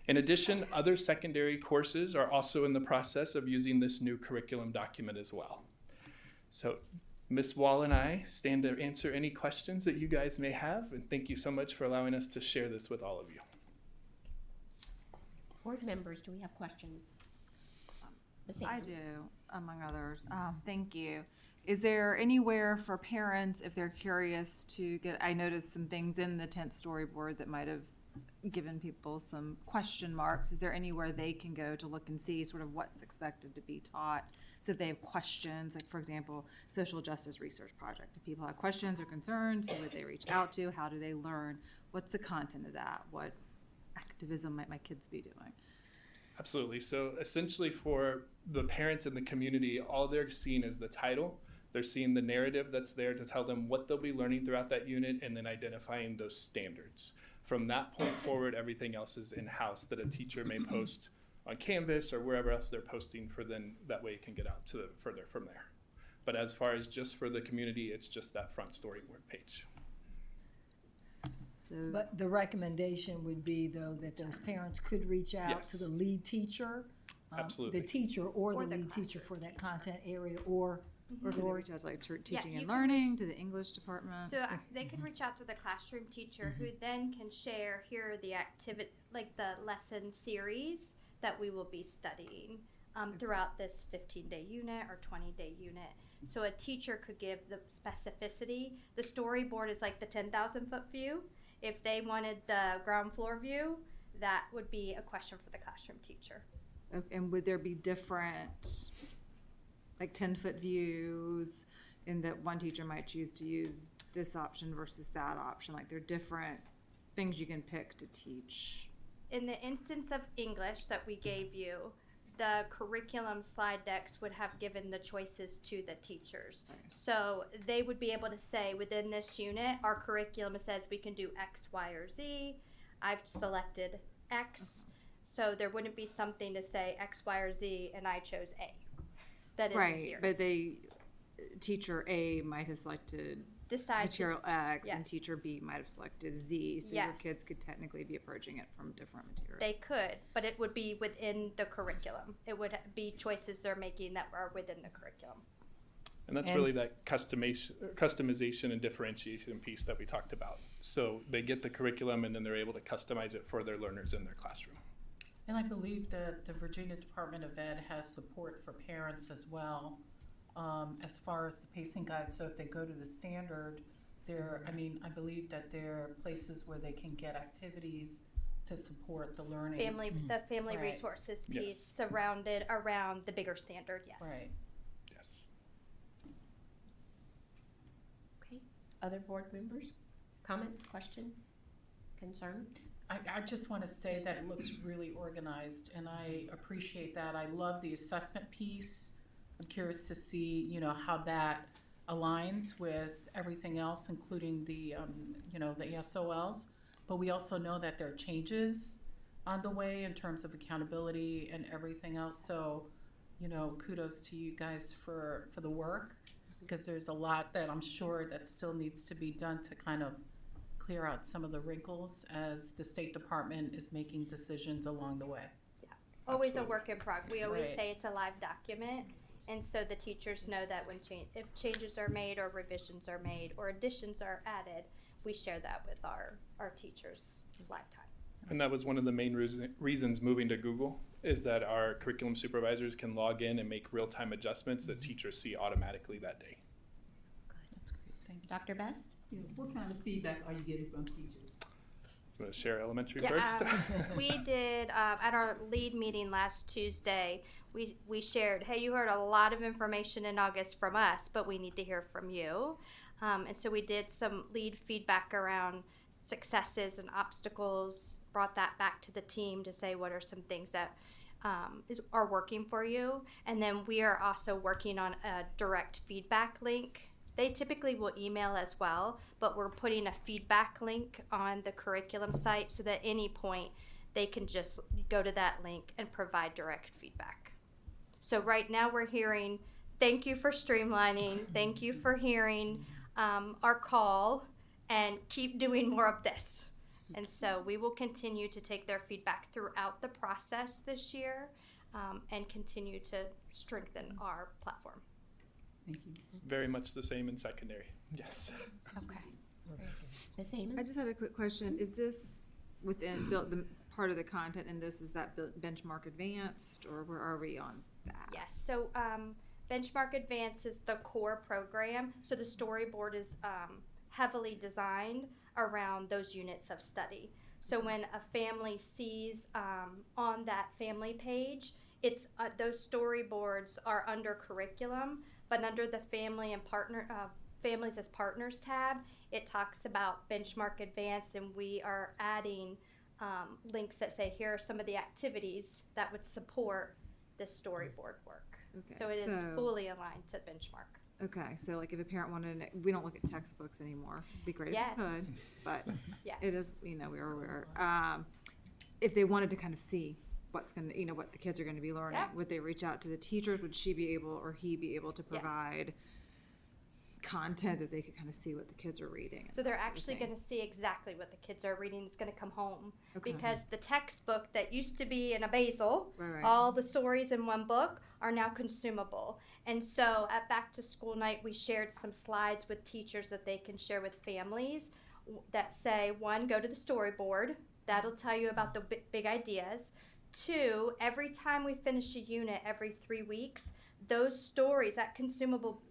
In addition, other secondary courses are also in the process of using this new curriculum document as well. So Ms. Wall and I stand to answer any questions that you guys may have, and thank you so much for allowing us to share this with all of you. Board members, do we have questions? I do, among others. Thank you. Is there anywhere for parents, if they're curious to get, I noticed some things in the 10th storyboard that might have given people some question marks. Is there anywhere they can go to look and see sort of what's expected to be taught? So if they have questions, like for example, social justice research project, if people have questions or concerns, who would they reach out to? How do they learn? What's the content of that? What activism might my kids be doing? Absolutely. So essentially for the parents in the community, all they're seeing is the title. They're seeing the narrative that's there to tell them what they'll be learning throughout that unit and then identifying those standards. From that point forward, everything else is in-house that a teacher may post on Canvas or wherever else they're posting for then that way it can get out to further from there. But as far as just for the community, it's just that front storyboard page. But the recommendation would be, though, that those parents could reach out to the lead teacher. Absolutely. The teacher or the lead teacher for that content area, or could they reach out to like teaching and learning, to the English department? So they can reach out to the classroom teacher who then can share, here are the activity, like the lesson series that we will be studying throughout this 15-day unit or 20-day unit. So a teacher could give the specificity. The storyboard is like the 10,000-foot view. If they wanted the ground floor view, that would be a question for the classroom teacher. And would there be different, like 10-foot views, in that one teacher might choose to use this option versus that option? Like there are different things you can pick to teach. In the instance of English that we gave you, the curriculum slide decks would have given the choices to the teachers. Right. So they would be able to say, within this unit, our curriculum says we can do X, Y, or Z. I've selected X. So there wouldn't be something to say X, Y, or Z, and I chose A. That isn't here. But teacher A might have selected material X, and teacher B might have selected Z, so your kids could technically be approaching it from different materials. They could, but it would be within the curriculum. It would be choices they're making that are within the curriculum. And that's really that customization and differentiation piece that we talked about. So they get the curriculum and then they're able to customize it for their learners in their classroom. And I believe that the Virginia Department of Ed has support for parents as well, as far as the pacing guide. So if they go to the standard, I believe that there are places where they can get activities to support the learning. The family resources piece surrounded around the bigger standard, yes. Right. Yes. Okay. Other board members? Comments, questions, concerns? I just want to say that it looks really organized, and I appreciate that. I love the assessment piece. I'm curious to see, you know, how that aligns with everything else, including the, you know, the ESOLs. But we also know that there are changes on the way in terms of accountability and everything else. So, you know, kudos to you guys for the work, because there's a lot that I'm sure that still needs to be done to kind of clear out some of the wrinkles as the State Department is making decisions along the way. Yeah, always Absolutely. a work in progress. We always Right. say it's a live document, and so the teachers know that when if changes are made or revisions are made or additions are added, we share that with our teachers lifetime. And that was one of the main reasons moving to Google, is that our curriculum supervisors can log in and make real-time adjustments that teachers see automatically that day. Dr. Best? Yeah, what kind of feedback are you getting from teachers? You want to share elementary Yeah, first? we did at our lead meeting last Tuesday. We shared, hey, you heard a lot of information in August from us, but we need to hear from you. And so we did some lead feedback around successes and obstacles. Brought that back to the team to say what are some things that are working for you, and then we are also working on a direct feedback link. They typically will email as well, but we're putting a feedback link on the curriculum site so that at any point they can just go to that link and provide direct feedback. So right now we're hearing, thank you for streamlining, thank you for hearing our call, and keep doing more of this. And so we will continue to take their feedback throughout the process this year and continue to strengthen our platform. Thank you. Very much the same in secondary. Yes. Okay. Ms. Amon? I just had a quick question. Is this within built the part of the content in this, is that Benchmark Advanced, or where are we on that? Yes. So Benchmark Advance is the core program. So the storyboard is heavily designed around those units of study. So when a family sees on that family page, it's those storyboards are under curriculum, but under the family and partner families as partners tab, it talks about Benchmark Advanced, and we are adding links that say here are some of the activities that would support this storyboard work. Okay, So it is so- fully aligned to Benchmark. Okay, so like if a parent wanted, we don't look at textbooks anymore. It'd be great Yes. if we could, but Yes. it is, you know, we are. If they wanted to kind of see what's going to, you know, what the kids are going to be learning, Yeah. would they reach out to the teachers? Would she be able, or he be able to provide content that they could kind of see what the kids are reading? So they're actually going to see exactly what the kids are reading. It's going to come home Okay. because the textbook that used to be in a basal, Right. all the stories in one book, are now consumable. And so at Back to School Night, we shared some slides with teachers that they can share with families that say, one, go to the storyboard. That'll tell you about the big ideas. Two, every time we finish a unit every 3 weeks, those stories, that consumable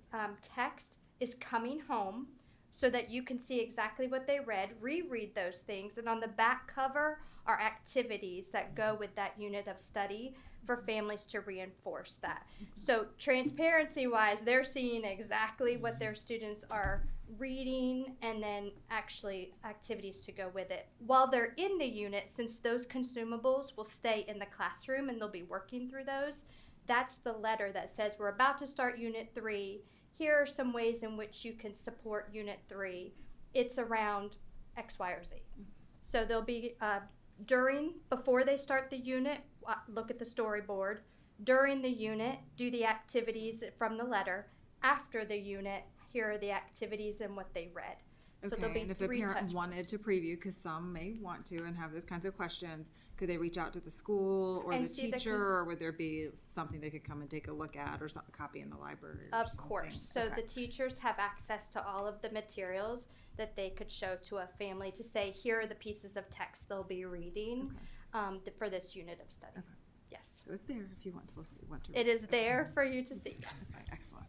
text is coming home so that you can see exactly what they read, reread those things, and on the back cover are activities that go with that unit of study for families to reinforce that. So transparency-wise, they're seeing exactly what their students are reading and then actually activities to go with it. While they're in the unit, since those consumables will stay in the classroom and they'll be working through those, that's the letter that says we're about to start Unit 3. Here are some ways in which you can support Unit 3. It's around X, Y, or Z. So there'll be before they start the unit, look at the storyboard. During the unit, do the activities from the letter. After the unit, here are the activities and what they read. So there'll be and if a three parent touch wanted to preview, because some may want to and have those kinds of questions, could they reach out to the school or And the see the teacher, or would there be something they could come and take a look at, or something copy in the library? Or Of something? course. So Okay. the teachers have access to all of the materials that they could show to a family to say, here are the pieces of text they'll be reading for this unit of study. Yes. So it's there if you want to listen. It is there for you to see. Yes. Okay, excellent.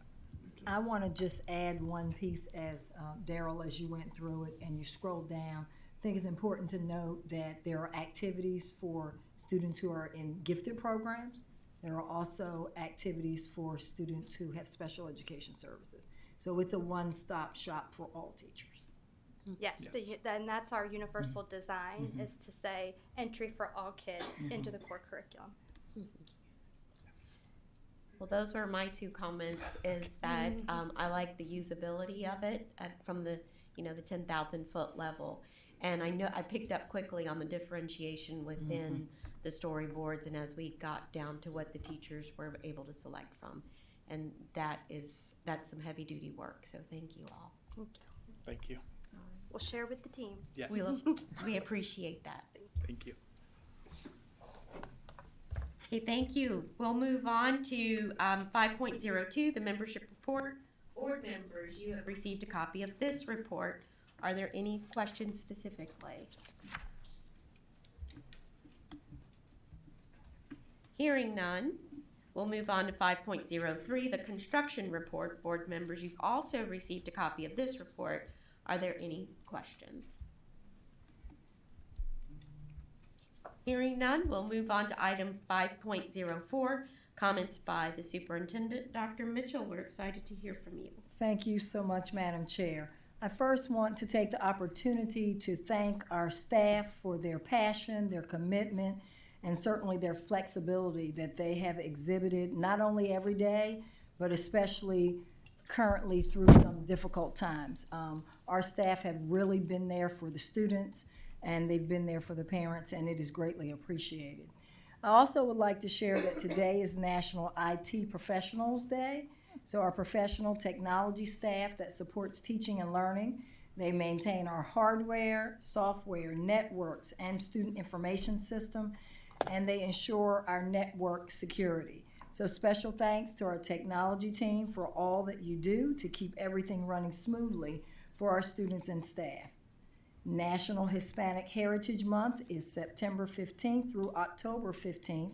I want to just add one piece as Daryl, as you went through it and you scrolled down. I think it's important to note that there are activities for students who are in gifted programs. There are also activities for students who have special education services. So it's a one-stop shop for all teachers. Yes, and that's our universal design, is to say entry for all kids into the core curriculum. Well, those were my two comments, is that I like the usability of it from the, the 10,000 foot level. And I know I picked up quickly on the differentiation within the storyboards and as we got down to what the teachers were able to select from. And that's some heavy duty work. So thank you all. Thank you. Thank you. We'll share with the team. Yes. We appreciate that. Thank you. Okay, thank you. We'll move on to 5.02, the membership report. Board members, you have received a copy of this report. Are there any questions specifically? Hearing none, we'll move on to 5.03, the construction report. Board members, you've also received a copy of this report. Are there any questions? Hearing none, we'll move on to item 5.04, comments by the superintendent. Dr. Mitchell, we're excited to hear from you. Thank you so much, Madam Chair. I first want to take the opportunity to thank our staff for their passion, their commitment, and certainly their flexibility that they have exhibited not only every day, but especially currently through some difficult times. Our staff have really been there for the students, and they've been there for the parents, and it is greatly appreciated. I also would like to share that today is National IT Professionals Day. So our professional technology staff that supports teaching and learning, they maintain our hardware, software, networks, and student information system, and they ensure our network security. So special thanks to our technology team for all that you do to keep everything running smoothly for our students and staff. National Hispanic Heritage Month is September 15th through October 15th,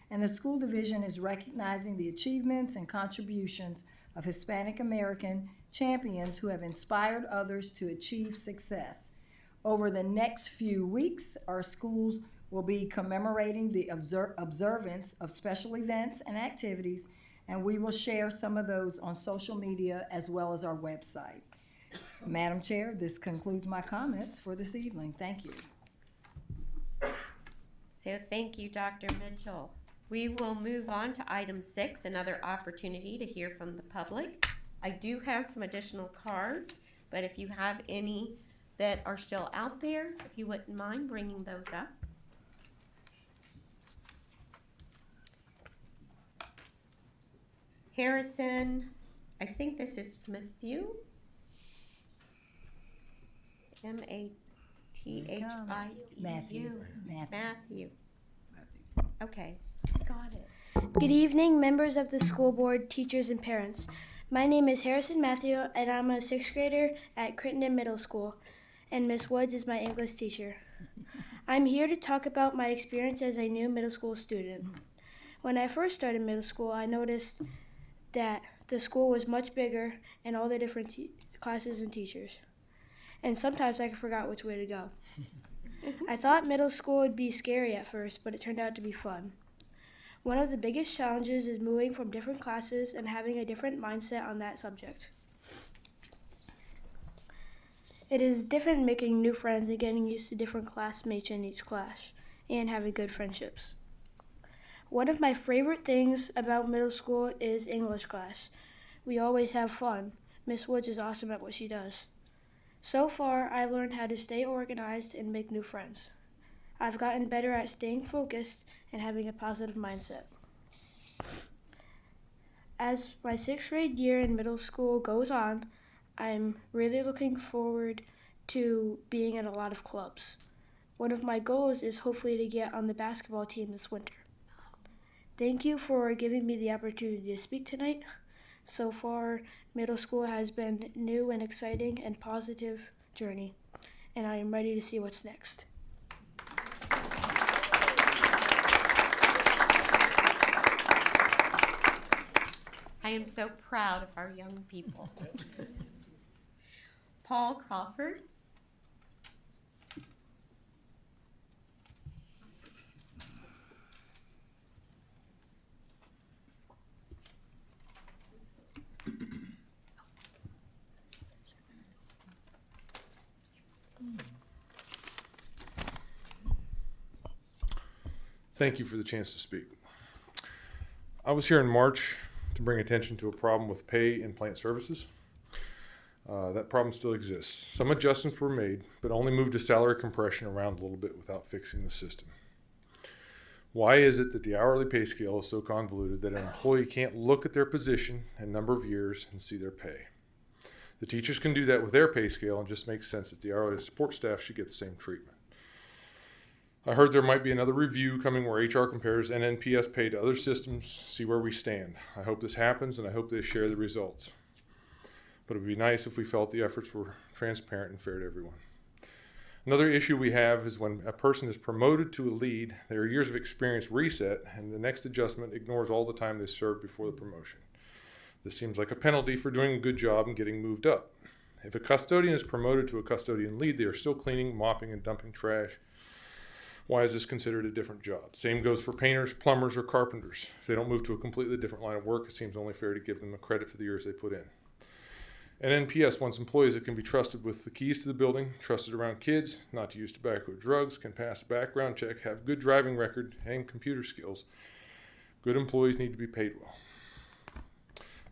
and the school division is recognizing the achievements and contributions of Hispanic American champions who have inspired others to achieve success. Over the next few weeks, our schools will be commemorating the observance of special events and activities, and we will share some of those on social media as well as our website. Madam Chair, this concludes my comments for this evening. Thank you. So thank you, Dr. Mitchell. We will move on to item 6, another opportunity to hear from the public. I do have some additional cards, but if you have any that are still out there, if you wouldn't mind bringing those up. Harrison, I think this is Matthew. Matthew. Matthew. Okay, got it. Good evening, members of the school board, teachers, and parents. My name is Harrison Matthew, and I'm a 6th grader at Crittenden Middle School, and Miss Woods is my English teacher. I'm here to talk about my experience as a new middle school student. When I first started middle school, I noticed that the school was much bigger and all the different classes and teachers. And sometimes I forgot which way to go. I thought middle school would be scary at first, but it turned out to be fun. One of the biggest challenges is moving from different classes and having a different mindset on that subject. It is different making new friends and getting used to different classmates in each class and having good friendships. One of my favorite things about middle school is English class. We always have fun. Miss Woods is awesome at what she does. So far, I've learned how to stay organized and make new friends. I've gotten better at staying focused and having a positive mindset. As my 6th grade year in middle school goes on, I'm really looking forward to being in a lot of clubs. One of my goals is hopefully to get on the basketball team this winter. Thank you for giving me the opportunity to speak tonight. So far, middle school has been new and exciting and positive journey, and I am ready to see what's next. I am so proud of our young people. Paul Crawford. Thank you for the chance to speak. I was here in March to bring attention to a problem with pay in plant services. That problem still exists. Some adjustments were made, but only moved a salary compression around a little bit without fixing the system. Why is it that the hourly pay scale is so convoluted that an employee can't look at their position and number of years and see their pay? The teachers can do that with their pay scale, and just makes sense that the hourly support staff should get the same treatment. I heard there might be another review coming where HR compares NNPS pay to other systems, see where we stand. I hope this happens, and I hope they share the results. But it would be nice if we felt the efforts were transparent and fair to everyone. Another issue we have is when a person is promoted to a lead, their years of experience reset, and the next adjustment ignores all the time they served before the promotion. This seems like a penalty for doing a good job and getting moved up. If a custodian is promoted to a custodian lead, they are still cleaning, mopping, and dumping trash. Why is this considered a different job? Same goes for painters, plumbers, or carpenters. If they don't move to a completely different line of work, it seems only fair to give them the credit for the years they put in. NNPS wants employees that can be trusted with the keys to the building, trusted around kids, not to use tobacco or drugs, can pass a background check, have good driving record, and computer skills. Good employees need to be paid well.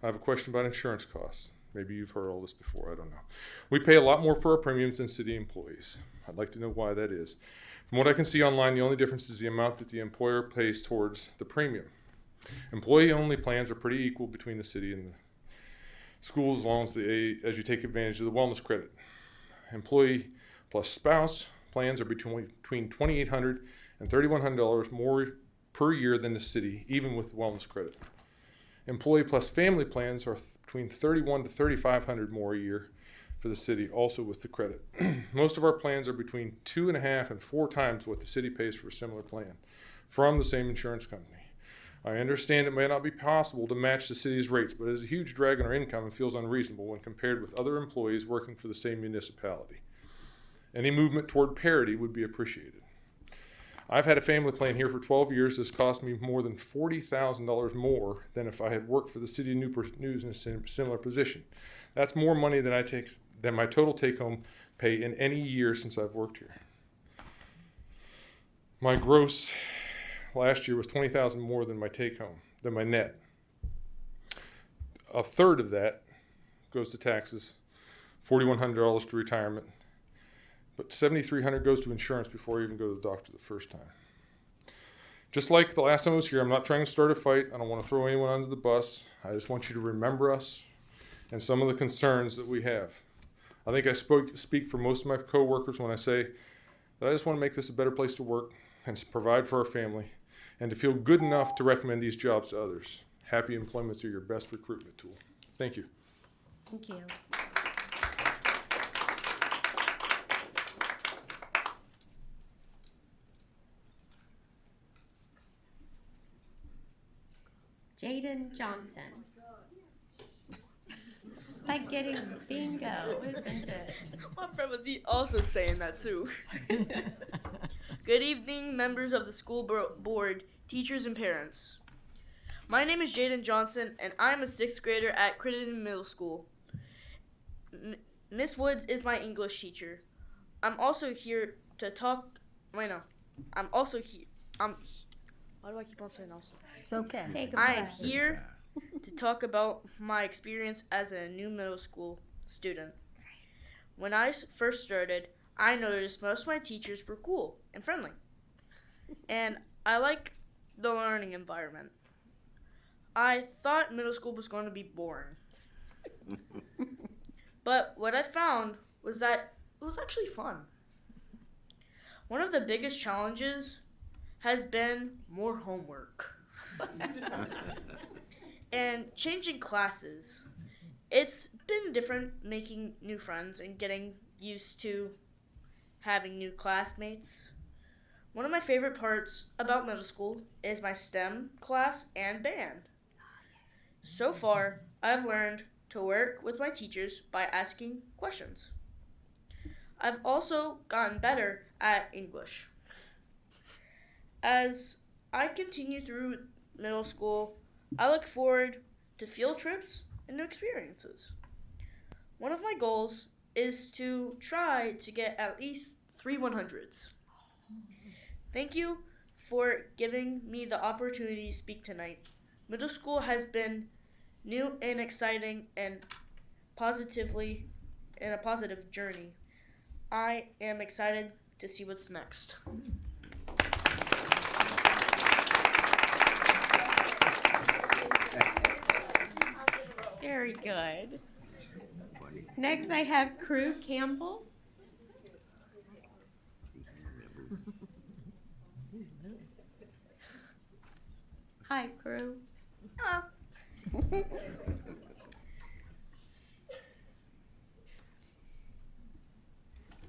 I have a question about insurance costs. Maybe you've heard all this before, I don't know. We pay a lot more for our premiums than city employees. I'd like to know why that is. From what I can see online, the only difference is the amount that the employer pays towards the premium. Employee-only plans are pretty equal between the city and the schools as long as you take advantage of the wellness credit. Employee plus spouse plans are between $2,800 and $3,100 more per year than the city, even with the wellness credit. Employee plus family plans are between $3,100 to $3,500 more a year for the city, also with the credit. Most of our plans are between 2.5 and 4 times what the city pays for a similar plan from the same insurance company. I understand it may not be possible to match the city's rates, but it is a huge drag on our income and feels unreasonable when compared with other employees working for the same municipality. Any movement toward parity would be appreciated. I've had a family plan here for 12 years. This cost me more than $40,000 more than if I had worked for the city of Newport News in a similar position. That's more money than my total take-home pay in any year since I've worked here. My gross last year was $20,000 more than my take-home, than my net. A third of that goes to taxes, $4,100 to retirement, but $7,300 goes to insurance before I even go to the doctor the first time. Just like the last time I was here, I'm not trying to start a fight. I don't want to throw anyone under the bus. I just want you to remember us and some of the concerns that we have. I think I speak for most of my coworkers when I say that I just want to make this a better place to work and to provide for our family and to feel good enough to recommend these jobs to others. Happy employments are your best recruitment tool. Thank you. Thank you. Jaden Johnson. It's like getting bingo, isn't it? My friend was also saying that too. Good evening, members of the school board, teachers, and parents. My name is Jaden Johnson, and I'm a 6th grader at Crittenden Middle School. Miss Woods is my English teacher. I'm also here to talk. Why do I keep on saying also? It's okay. I am here to talk about my experience as a new middle school student. When I first started, I noticed most of my teachers were cool and friendly. And I like the learning environment. I thought middle school was going to be boring. But what I found was that it was actually fun. One of the biggest challenges has been more homework. And changing classes. It's been different making new friends and getting used to having new classmates. One of my favorite parts about middle school is my STEM class and band. So far, I've learned to work with my teachers by asking questions. I've also gotten better at English. As I continue through middle school, I look forward to field trips and new experiences. One of my goals is to try to get at least 3 100s. Thank you for giving me the opportunity to speak tonight. Middle school has been new and exciting and positively in a positive journey. I am excited to see what's next. Very good. Next, I have Crew Campbell. Hi, Crew. Hello.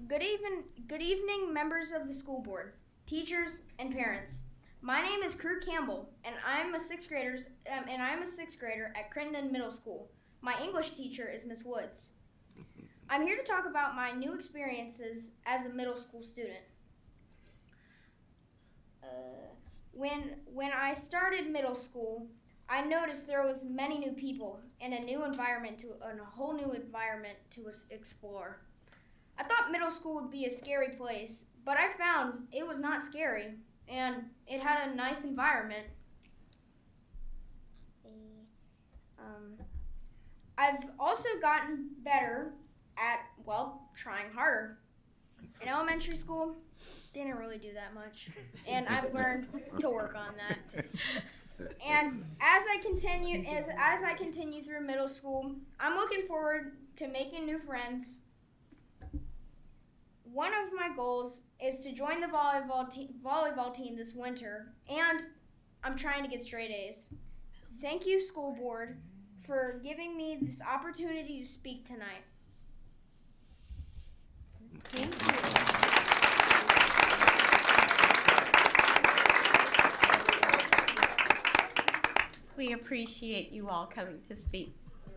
Good evening, members of the school board, teachers, and parents. My name is Crew Campbell, and I'm a sixth grader at Crittenden Middle School. My English teacher is Miss Woods. I'm here to talk about my new experiences as a middle school student. When I started middle school, I noticed there was many new people and a whole new environment to explore. I thought middle school would be a scary place, but I found it was not scary, and it had a nice environment. I've also gotten better at, trying harder. In elementary school, didn't really do that much, and I've learned to work on that. And as I continue through middle school, I'm looking forward to making new friends. One of my goals is to join the volleyball team this winter, and I'm trying to get straight A's. Thank you, school board, for giving me this opportunity to speak tonight. Thank you. We appreciate you all coming to speak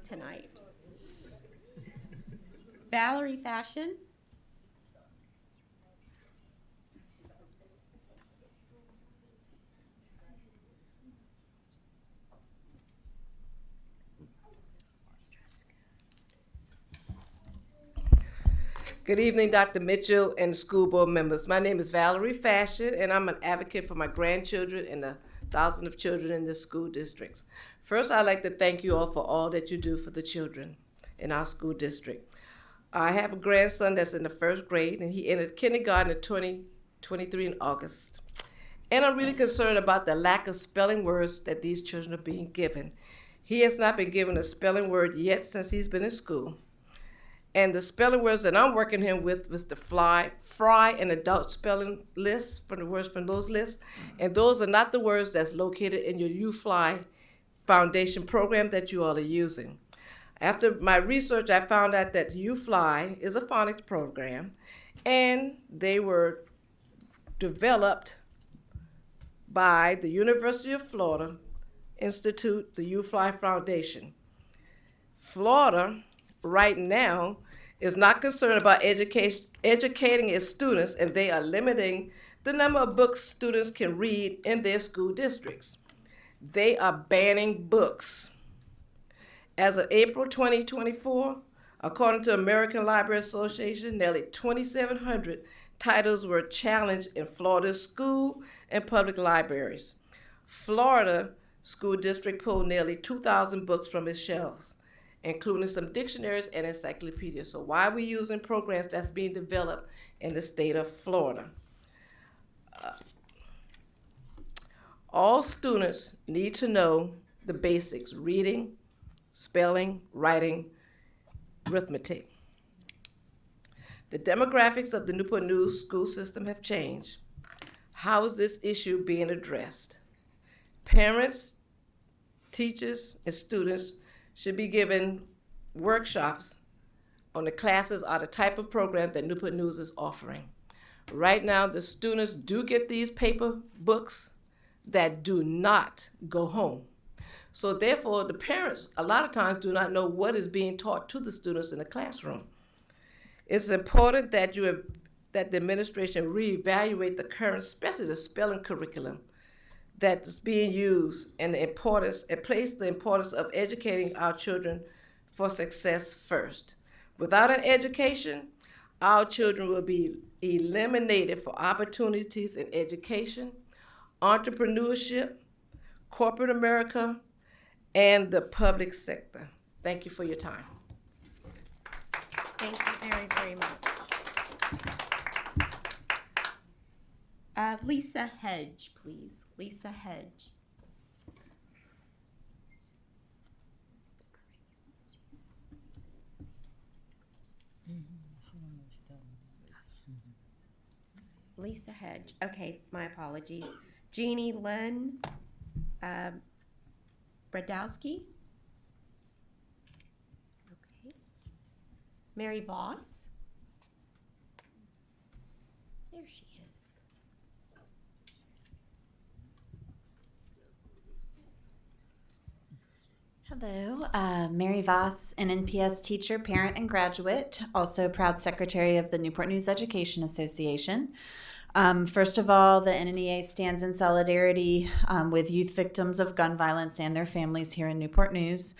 tonight. Valerie Fashion. Good evening, Dr. Mitchell and school board members. My name is Valerie Fashion, and I'm an advocate for my grandchildren and the thousands of children in the school districts. First, I'd like to thank you all for all that you do for the children in our school district. I have a grandson that's in the first grade, and he entered kindergarten in 2023 in August. And I'm really concerned about the lack of spelling words that these children are being given. He has not been given a spelling word yet since he's been in school. And the spelling words that I'm working him with was the fry and adult spelling list, from the words from those lists. And those are not the words that's located in your UFly Foundation program that you all are using. After my research, I found out that UFly is a phonics program, and they were developed by the University of Florida Institute, the UFly Foundation. Florida right now is not concerned about educating its students, and they are limiting the number of books students can read in their school districts. They are banning books. As of April 2024, according to American Library Association, nearly 2,700 titles were challenged in Florida's school and public libraries. Florida School District pulled nearly 2,000 books from its shelves, including some dictionaries and encyclopedias. So why are we using programs that's being developed in the state of Florida? All students need to know the basics: reading, spelling, writing, arithmetic. The demographics of the Newport News school system have changed. How is this issue being addressed? Parents, teachers, and students should be given workshops on the classes or the type of program that Newport News is offering. Right now, the students do get these paper books that do not go home. So therefore, the parents a lot of times do not know what is being taught to the students in the classroom. It's important that that the administration reevaluate the current, especially the spelling curriculum that's being used, and the importance, and place the importance of educating our children for success first. Without an education, our children will be eliminated for opportunities in education, entrepreneurship, corporate America, and the public sector. Thank you for your time. Thank you very, very much. Lisa Hedge, please. Lisa Hedge. Lisa Hedge. Okay, my apologies. Jeannie Lynn Bradowski. Okay. Mary Voss. There she is. Hello, Mary Voss, an NPS teacher, parent, and graduate, also proud secretary of the Newport News Education Association. First of all, the NNEA stands in solidarity with youth victims of gun violence and their families here in Newport News.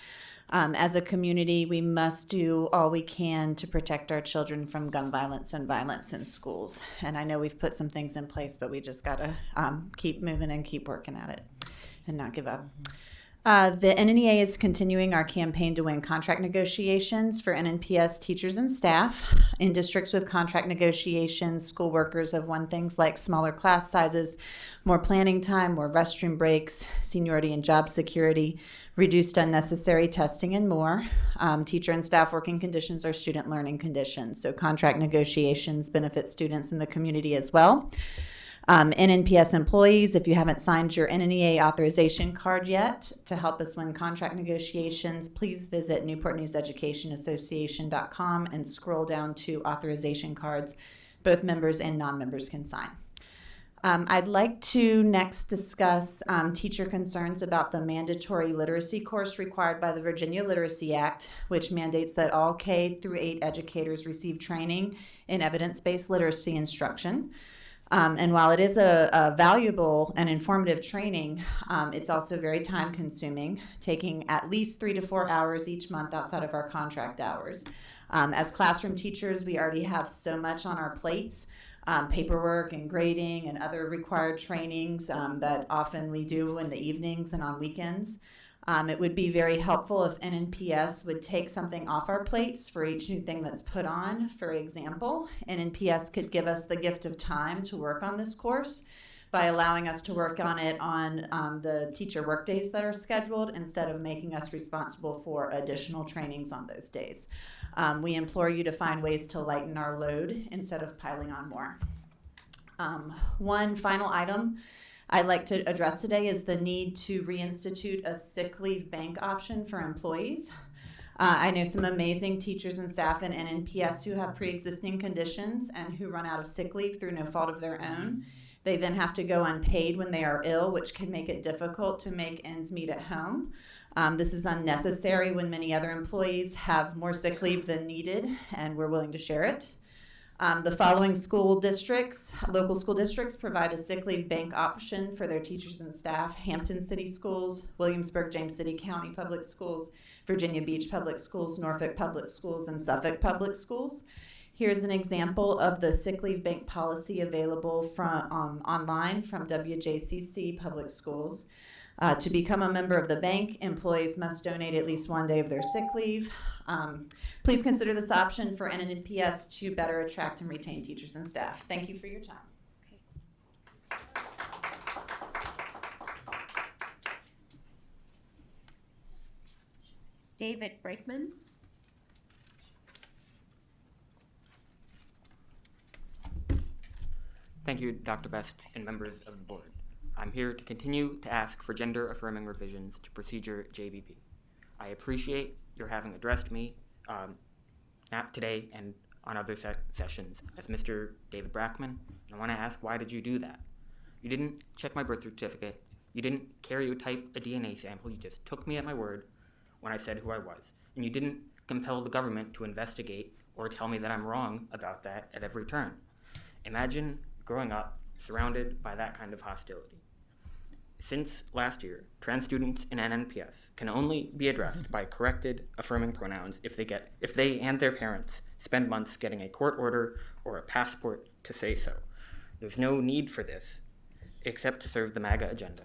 As a community, we must do all we can to protect our children from gun violence and violence in schools. And I know we've put some things in place, but we just got to keep moving and keep working at it and not give up. The NNEA is continuing our campaign to win contract negotiations for NNPS teachers and staff. In districts with contract negotiations, school workers have won things like smaller class sizes, more planning time, more restroom breaks, seniority and job security, reduced unnecessary testing, and more. Teacher and staff working conditions are student learning conditions, so contract negotiations benefit students in the community as well. NNPS employees, if you haven't signed your NNEA authorization card yet to help us win contract negotiations, please visit newportnewseducationassociation.com and scroll down to authorization cards. Both members and non-members can sign. I'd like to next discuss teacher concerns about the mandatory literacy course required by the Virginia Literacy Act, which mandates that all K through 8 educators receive training in evidence-based literacy instruction. And while it is a valuable and informative training, it's also very time consuming, taking at least 3 to 4 hours each month outside of our contract hours. As classroom teachers, we already have so much on our plates, paperwork and grading and other required trainings that often we do in the evenings and on weekends. It would be very helpful if NNPS would take something off our plates for each new thing that's put on. For example, NNPS could give us the gift of time to work on this course by allowing us to work on it on the teacher work days that are scheduled instead of making us responsible for additional trainings on those days. We implore you to find ways to lighten our load instead of piling on more. One final item I'd like to address today is the need to reinstitute a sick leave bank option for employees. I know some amazing teachers and staff in NNPS who have pre-existing conditions and who run out of sick leave through no fault of their own. They then have to go unpaid when they are ill, which can make it difficult to make ends meet at home. This is unnecessary when many other employees have more sick leave than needed, and we're willing to share it. The following school districts, local school districts, provide a sick leave bank option for their teachers and staff: Hampton City Schools, Williamsburg, James City County Public Schools, Virginia Beach Public Schools, Norfolk Public Schools, and Suffolk Public Schools. Here's an example of the sick leave bank policy available from online from WJCC Public Schools. To become a member of the bank, employees must donate at least 1 day of their sick leave. Please consider this option for NNPS to better attract and retain teachers and staff. Thank you for your time. David Brakeman. Thank you, Dr. Best and members of the board. I'm here to continue to ask for gender-affirming revisions to Procedure JBP. I appreciate your having addressed me, not today and on other sessions, as Mr. David Brackman, and I want to ask, why did you do that? You didn't check my birth certificate. You didn't karyotype a DNA sample. You just took me at my word when I said who I was. And you didn't compel the government to investigate or tell me that I'm wrong about that at every turn. Imagine growing up surrounded by that kind of hostility. Since last year, trans students in NNPS can only be addressed by corrected affirming pronouns if they and their parents spend months getting a court order or a passport to say so. There's no need for this except to serve the MAGA agenda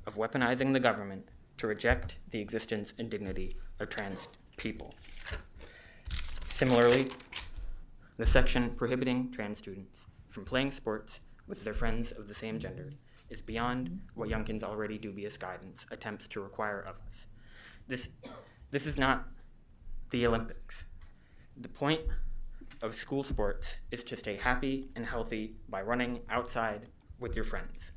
of weaponizing the government to reject the existence and dignity of trans people. Similarly, the section prohibiting trans students from playing sports with their friends of the same gender is beyond what Youngkin's already dubious guidance attempts to require of us. This is not the Olympics. The point of school sports is to stay happy and healthy by running outside with your friends.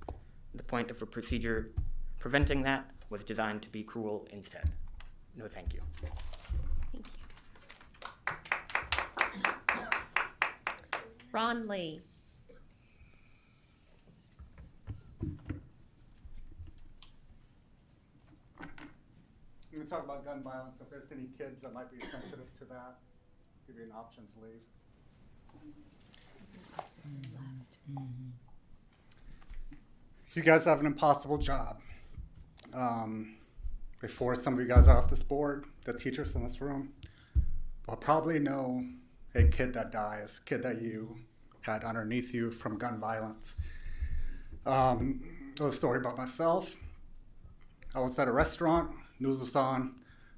The point of a procedure preventing that was designed to be cruel instead. No, thank you. Ron Lee. I'm going to talk about gun violence. If there's any kids that might be sensitive to that, give you an option to leave. You guys have an impossible job. Before some of you guys are off this board, the teachers in this room will probably know a kid that dies, a kid that you had underneath you from gun violence. A little story about myself. I was at a restaurant, news was on,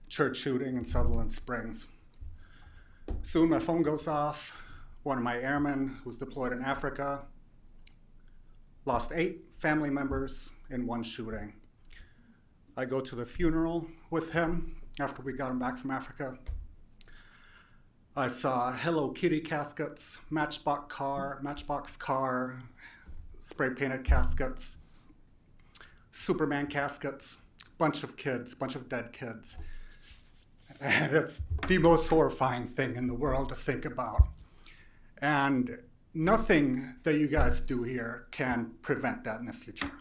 church shooting in Sutherland Springs. Soon my phone goes off. One of my airmen who's deployed in Africa lost 8 family members in one shooting. I go to the funeral with him after we got him back from Africa. I saw Hello Kitty caskets, Matchbox car, spray painted caskets, Superman caskets, bunch of kids, bunch of dead kids. And it's the most horrifying thing in the world to think about. And nothing that you guys do here can prevent that in the future.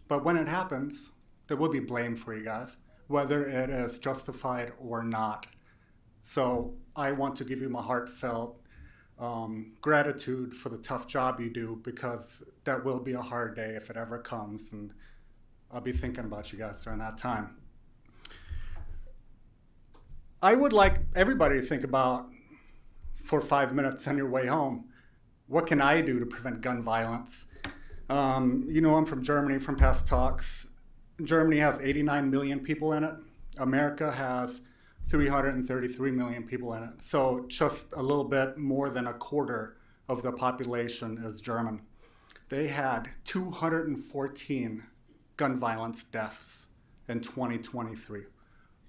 But when it happens, there will be blame for you guys, whether it is justified or not. So I want to give you my heartfelt gratitude for the tough job you do, because that will be a hard day if it ever comes, and I'll be thinking about you guys during that time. I would like everybody to think about, for 5 minutes on your way home, what can I do to prevent gun violence? You know, I'm from Germany, from past talks. Germany has 89 million people in it. America has 333 million people in it. So just a little bit more than a quarter of the population is German. They had 214 gun violence deaths in 2023.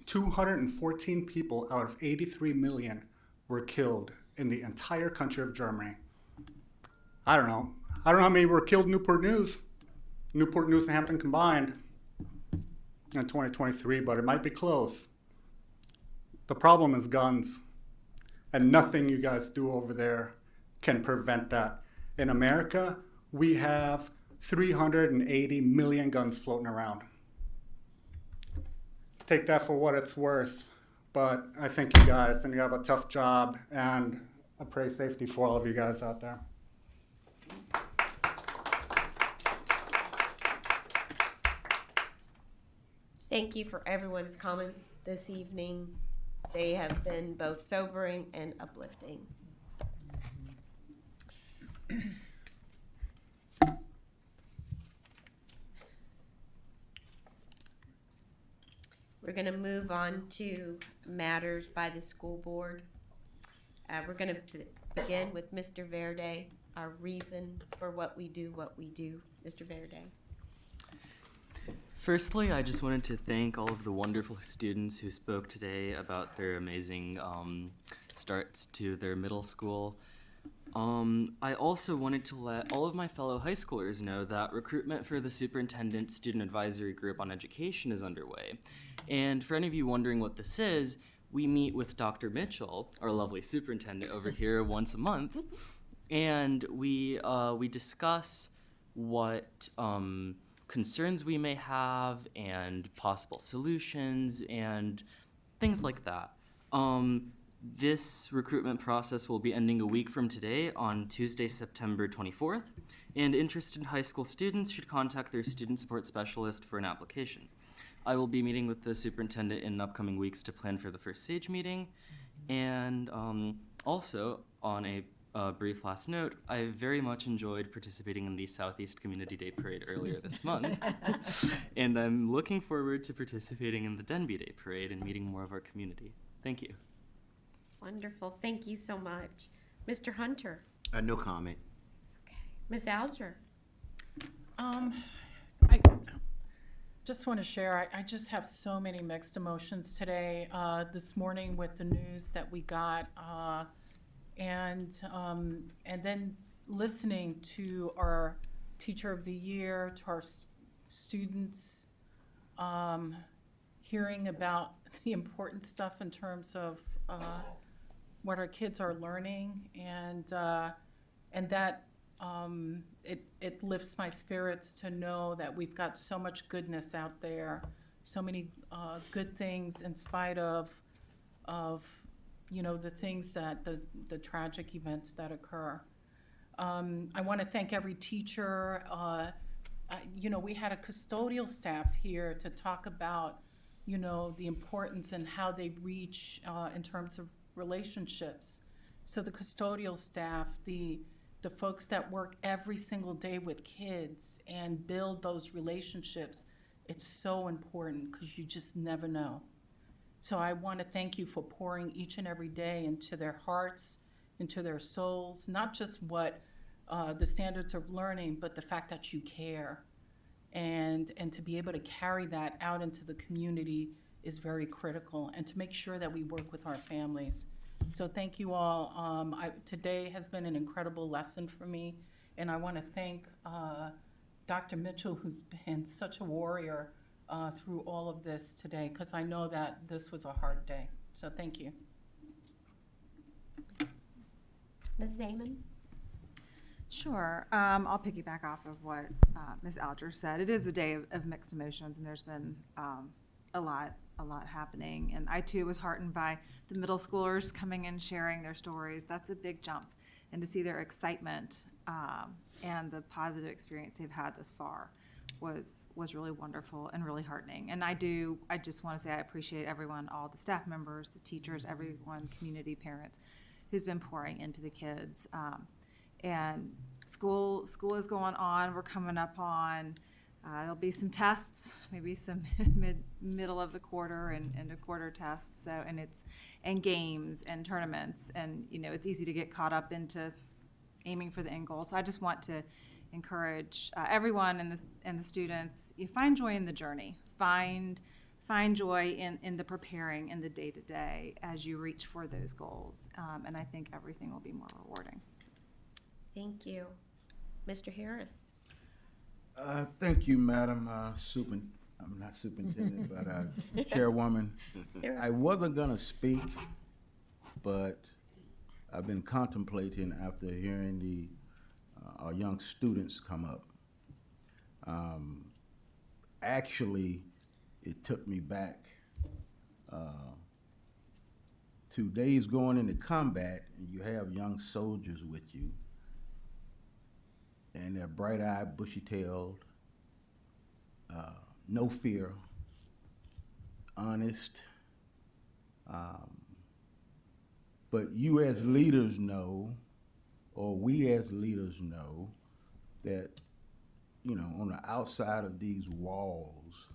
214 people out of 83 million were killed in the entire country of Germany. I don't know how many were killed in Newport News and Hampton combined in 2023, but it might be close. The problem is guns, and nothing you guys do over there can prevent that. In America, we have 380 million guns floating around. Take that for what it's worth, but I think you guys, and you have a tough job, and I pray safety for all of you guys out there. Thank you for everyone's comments this evening. They have been both sobering and uplifting. We're going to move on to matters by the school board. We're going to begin with Mr. Verde, our reason for what we do. Mr. Verde. Firstly, I just wanted to thank all of the wonderful students who spoke today about their amazing starts to their middle school. I also wanted to let all of my fellow high schoolers know that recruitment for the Superintendent Student Advisory Group on Education is underway. And for any of you wondering what this is, we meet with Dr. Mitchell, our lovely superintendent over here, once a month, and we discuss what concerns we may have and possible solutions and things like that. This recruitment process will be ending a week from today on Tuesday, September 24th, and interested high school students should contact their student support specialist for an application. I will be meeting with the superintendent in upcoming weeks to plan for the first SAGE meeting, and also on a a brief last note, I very much enjoyed participating in the Southeast Community Day Parade earlier this month, and I'm looking forward to participating in the Denby Day Parade and meeting more of our community. Thank you. Wonderful. Thank you so much. Mr. Hunter. No comment. Ms. Alger. I just want to share, I just have so many mixed emotions today. This morning with the news that we got, and then listening to our Teacher of the Year, to our students, hearing about the important stuff in terms of what our kids are learning, and that it lifts my spirits to know that we've got so much goodness out there, so many good things in spite of the things that the tragic events that occur. I want to thank every teacher. We had a custodial staff here to talk about the importance and how they reach in terms of relationships. So the custodial staff, the folks that work every single day with kids and build those relationships, it's so important because you just never know. So I want to thank you for pouring each and every day into their hearts, into their souls, not just what the standards of learning, but the fact that you care. And to be able to carry that out into the community is very critical, and to make sure that we work with our families. So thank you all. Today has been an incredible lesson for me, and I want to thank Dr. Mitchell, who's been such a warrior through all of this today, because I know that this was a hard day. So thank you. Ms. Zaman? Sure. I'll piggyback off of what Ms. Alger said. It is a day of mixed emotions, and there's been a lot happening. And I too was heartened by the middle schoolers coming and sharing their stories. That's a big jump. And to see their excitement and the positive experience they've had this far was really wonderful and really heartening. And I just want to say I appreciate everyone, all the staff members, the teachers, everyone, community, parents, who's been pouring into the kids. And school is going on. We're coming up on there'll be some tests, maybe some middle of the quarter and a quarter tests. So and games and tournaments, and it's easy to get caught up into aiming for the end goal. So I just want to encourage everyone and the students. You find joy in the journey. Find joy in the preparing in the day to day as you reach for those goals. And I think everything will be more rewarding. Thank you. Mr. Harris. Thank you, Madam I'm not superintendent, but Chairwoman. I wasn't going to speak, but I've been contemplating after hearing our young students come up. Actually, it took me back 2 days going into combat, and you have young soldiers with you, and they're bright-eyed, bushy-tailed, no fear, honest. But you as leaders know, or we as leaders know, that, on the outside of these walls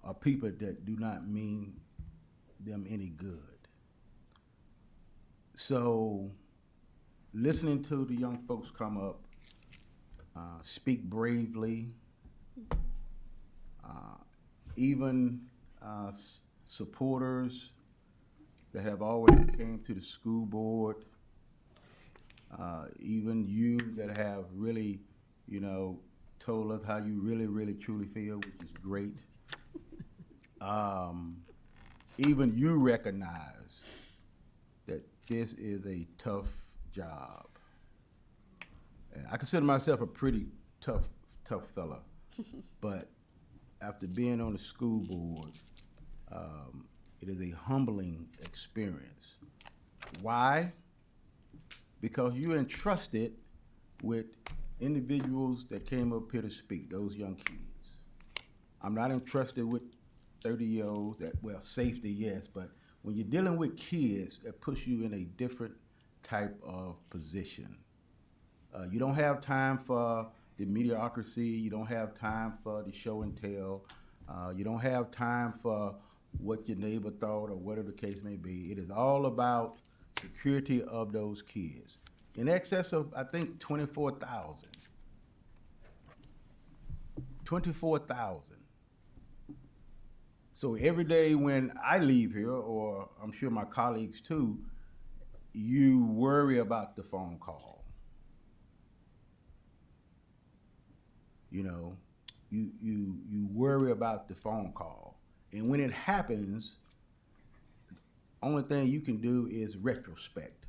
are people that do not mean them any good. So listening to the young folks come up, speak bravely, even supporters that have always came to the school board, even you that have really, told us how you really, really, truly feel, which is great. Even you recognize that this is a tough job. And I consider myself a pretty tough fella, but after being on the school board, it is a humbling experience. Why? Because you're entrusted with individuals that came up here to speak, those young kids. I'm not entrusted with 30-year-olds safety, yes, but when you're dealing with kids, that puts you in a different type of position. You don't have time for the mediocrity. You don't have time for the show and tell. You don't have time for what your neighbor thought or whatever the case may be. It is all about security of those kids. In excess of, I think, 24,000. 24,000. So every day when I leave here, or I'm sure my colleagues too, you worry about the phone call. You know, you worry about the phone call. And when it happens, only thing you can do is retrospect.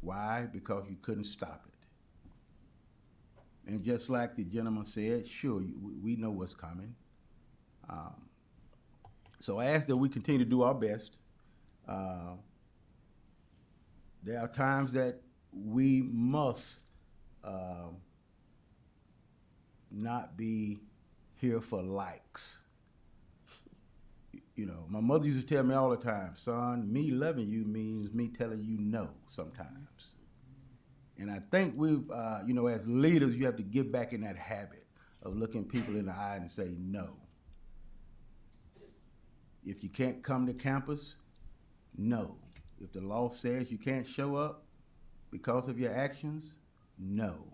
Why? Because you couldn't stop it. And just like the gentleman said, sure, we know what's coming. So I ask that we continue to do our best. There are times that we must not be here for likes. You know, my mother used to tell me all the time, son, me loving you means me telling you no sometimes. And I think we've, you know, as leaders, you have to get back in that habit of looking people in the eye and say no. If you can't come to campus, no. If the law says you can't show up because of your actions, no.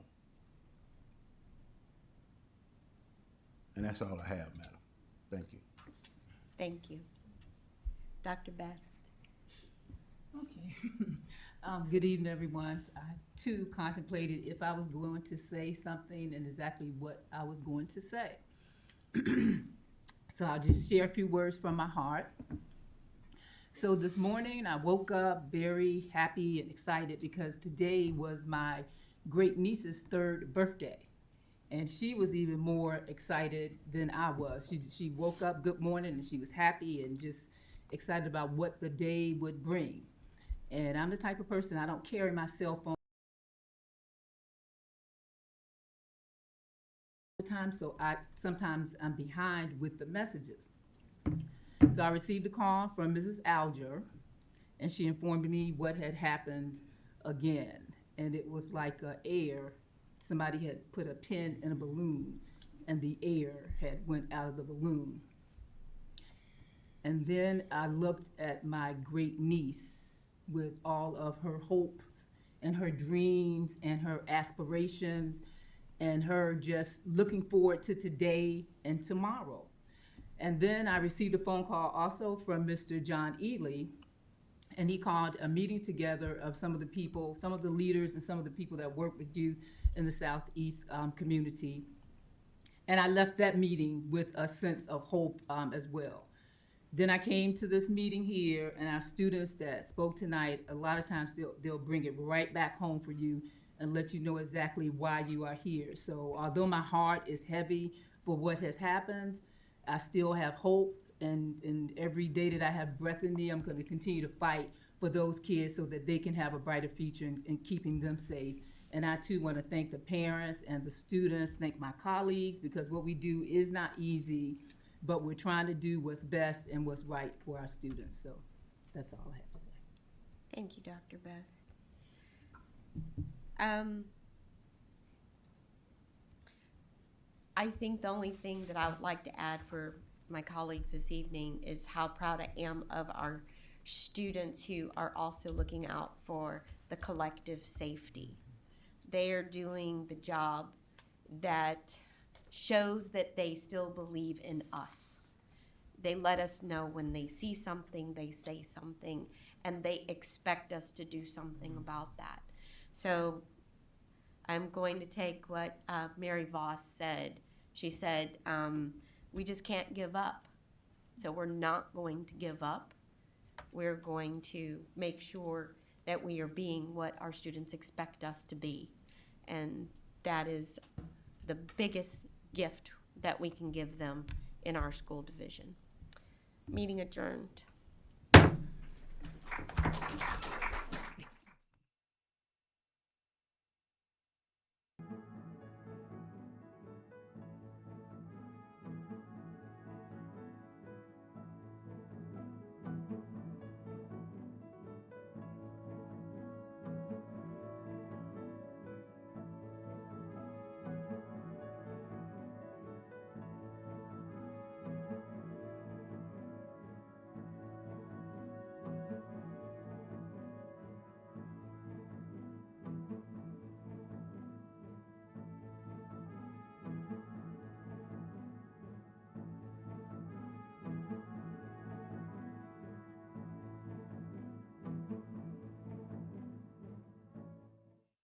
And that's all I have, madam. Thank you. Thank you. Dr. Best. Okay. Good evening, everyone. I too contemplated if I was going to say something and exactly what I was going to say. So I'll just share a few words from my heart. So this morning I woke up very happy and excited because today was my great niece's 3rd birthday. And she was even more excited than I was. She woke up good morning and she was happy and just excited about what the day would bring. And I'm the type of person, I don't carry my cell phone all the time, so sometimes I'm behind with the messages. So I received a call from Mrs. Alger, and she informed me what had happened again. And it was like air. Somebody had put a pin in a balloon and the air had went out of the balloon. And then I looked at my great niece with all of her hopes and her dreams and her aspirations and her just looking forward to today and tomorrow. And then I received a phone call also from Mr. John Ely, and he called a meeting together of some of the people, some of the leaders and some of the people that work with youth in the Southeast community. And I left that meeting with a sense of hope as well. Then I came to this meeting here, and our students that spoke tonight, a lot of times they'll bring it right back home for you and let you know exactly why you are here. So although my heart is heavy for what has happened, I still have hope, and every day that I have breath in me, I'm going to continue to fight for those kids so that they can have a brighter future in keeping them safe. And I too want to thank the parents and the students, thank my colleagues, because what we do is not easy, but we're trying to do what's best and what's right for our students. So that's all I have to say. Thank you, Dr. Best. I think the only thing that I would like to add for my colleagues this evening is how proud I am of our students who are also looking out for the collective safety. They are doing the job that shows that they still believe in us. They let us know when they see something, they say something, and they expect us to do something about that. So I'm going to take what Mary Voss said. She said, we just can't give up. So we're not going to give up. We're going to make sure that we are being what our students expect us to be. And that is the biggest gift that we can give them in our school division. Meeting adjourned.